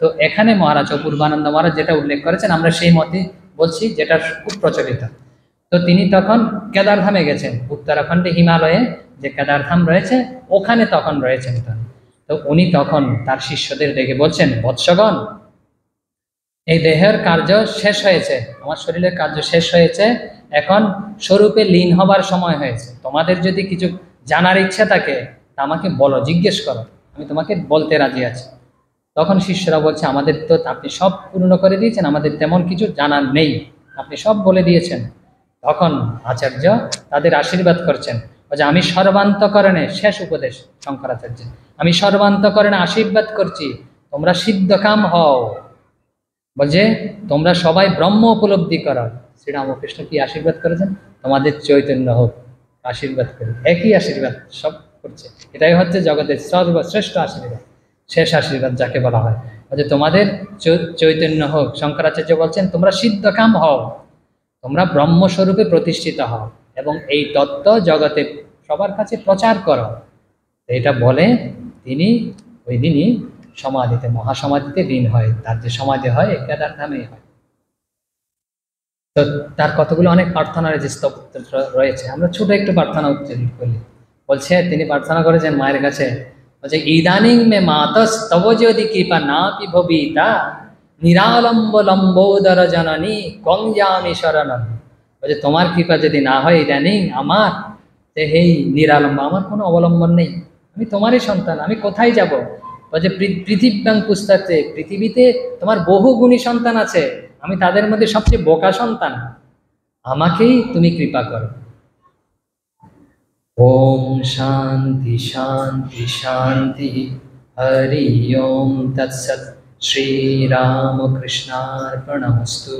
তো এখানে মহারাজ অপূর্বানন্দ মহারাজ যেটা উল্লেখ করেছেন আমরা সেই মতে বলছি, যেটা খুব প্রচলিত। তো তিনি তখন কেদারধামে গেছেন, উত্তরাখণ্ডে হিমালয়ে যে কেদারধাম রয়েছে ওখানে তখন রয়েছেন। তো উনি তখন তার শিষ্যদের ডেকে বলছেন, বৎসগণ, এই দেহের কার্য শেষ হয়েছে, আমার শরীরের কার্য শেষ হয়েছে, এখন স্বরূপে লীন হবার সময় হয়েছে। তোমাদের যদি কিছু জানার ইচ্ছা থাকে তা আমাকে বলো, জিজ্ঞেস করো, আমি তোমাকে বলতে রাজি আছি। তখন শিষ্যরা বলছে, আমাদের তো আপনি সব পূর্ণ করে দিয়েছেন, আমাদের তেমন কিছু জানার নেই, আপনি সব বলে দিয়েছেন। তখন আচার্য তাদের আশীর্বাদ করছেন, যে আমি সর্বান্তকরণে, শেষ উপদেশ শঙ্করাচার্য, আমি সর্বান্তকরণে আশীর্বাদ করছি, তোমরা সিদ্ধকাম হও। বলছে তোমরা সবাই ব্রহ্ম উপলব্ধি করো। শ্রীরামকৃষ্ণ কি আশীর্বাদ করেছেন? তোমাদের চৈতন্য হোক, আশীর্বাদ করে, একই আশীর্বাদ সব করছে। এটাই হচ্ছে জগতের সর্বশ্রেষ্ঠ আশীর্বাদ, শেষ আশীর্বাদ যাকে বলা হয়। বলছে তোমাদের চৈতন্য হোক। শঙ্করাচার্য বলছেন তোমরা সিদ্ধকাম হও, তোমরা ব্রহ্মস্বরূপে প্রতিষ্ঠিত হও এবং এই তত্ত্ব জগতে সবার কাছে প্রচার করো। এটা বলে তিনি ওই দিনই সমাধিতে, মহাসমাধিতে লীন হয়। তার যে সমাধি হয় কেদারধামেই হয়। তো তার কতগুলো অনেক প্রার্থনা রয়েছে, আমরা ছোট একটু প্রার্থনা উচ্চারিত করি। বলছে তিনি প্রার্থনা করেছেন মায়ের কাছে, বলছে ইদানিং মে মাতস তব যদি কৃপা না পিভবিতা নিরালম্ব লম্বোদর জননী কংজামি শরণম। বলছে তোমার কৃপা যদি না হয় ইদানিং আমার, যে হেই নিরালম্ব, আমার কোনো অবলম্বন নেই, আমি তোমারই সন্তান, আমি কোথায় যাব? বলছে পৃথিব্যাং পুস্তকে, পৃথিবীতে তোমার বহু গুণী সন্তান আছে, আমি তাদের মধ্যে সবচেয়ে বোকা সন্তান, আমাকেই তুমি কৃপা করো। ওম শান্তি শান্তি শান্তি, হরি ওম তৎসৎ। শ্রীরামকৃষ্ণার্পণমস্তু।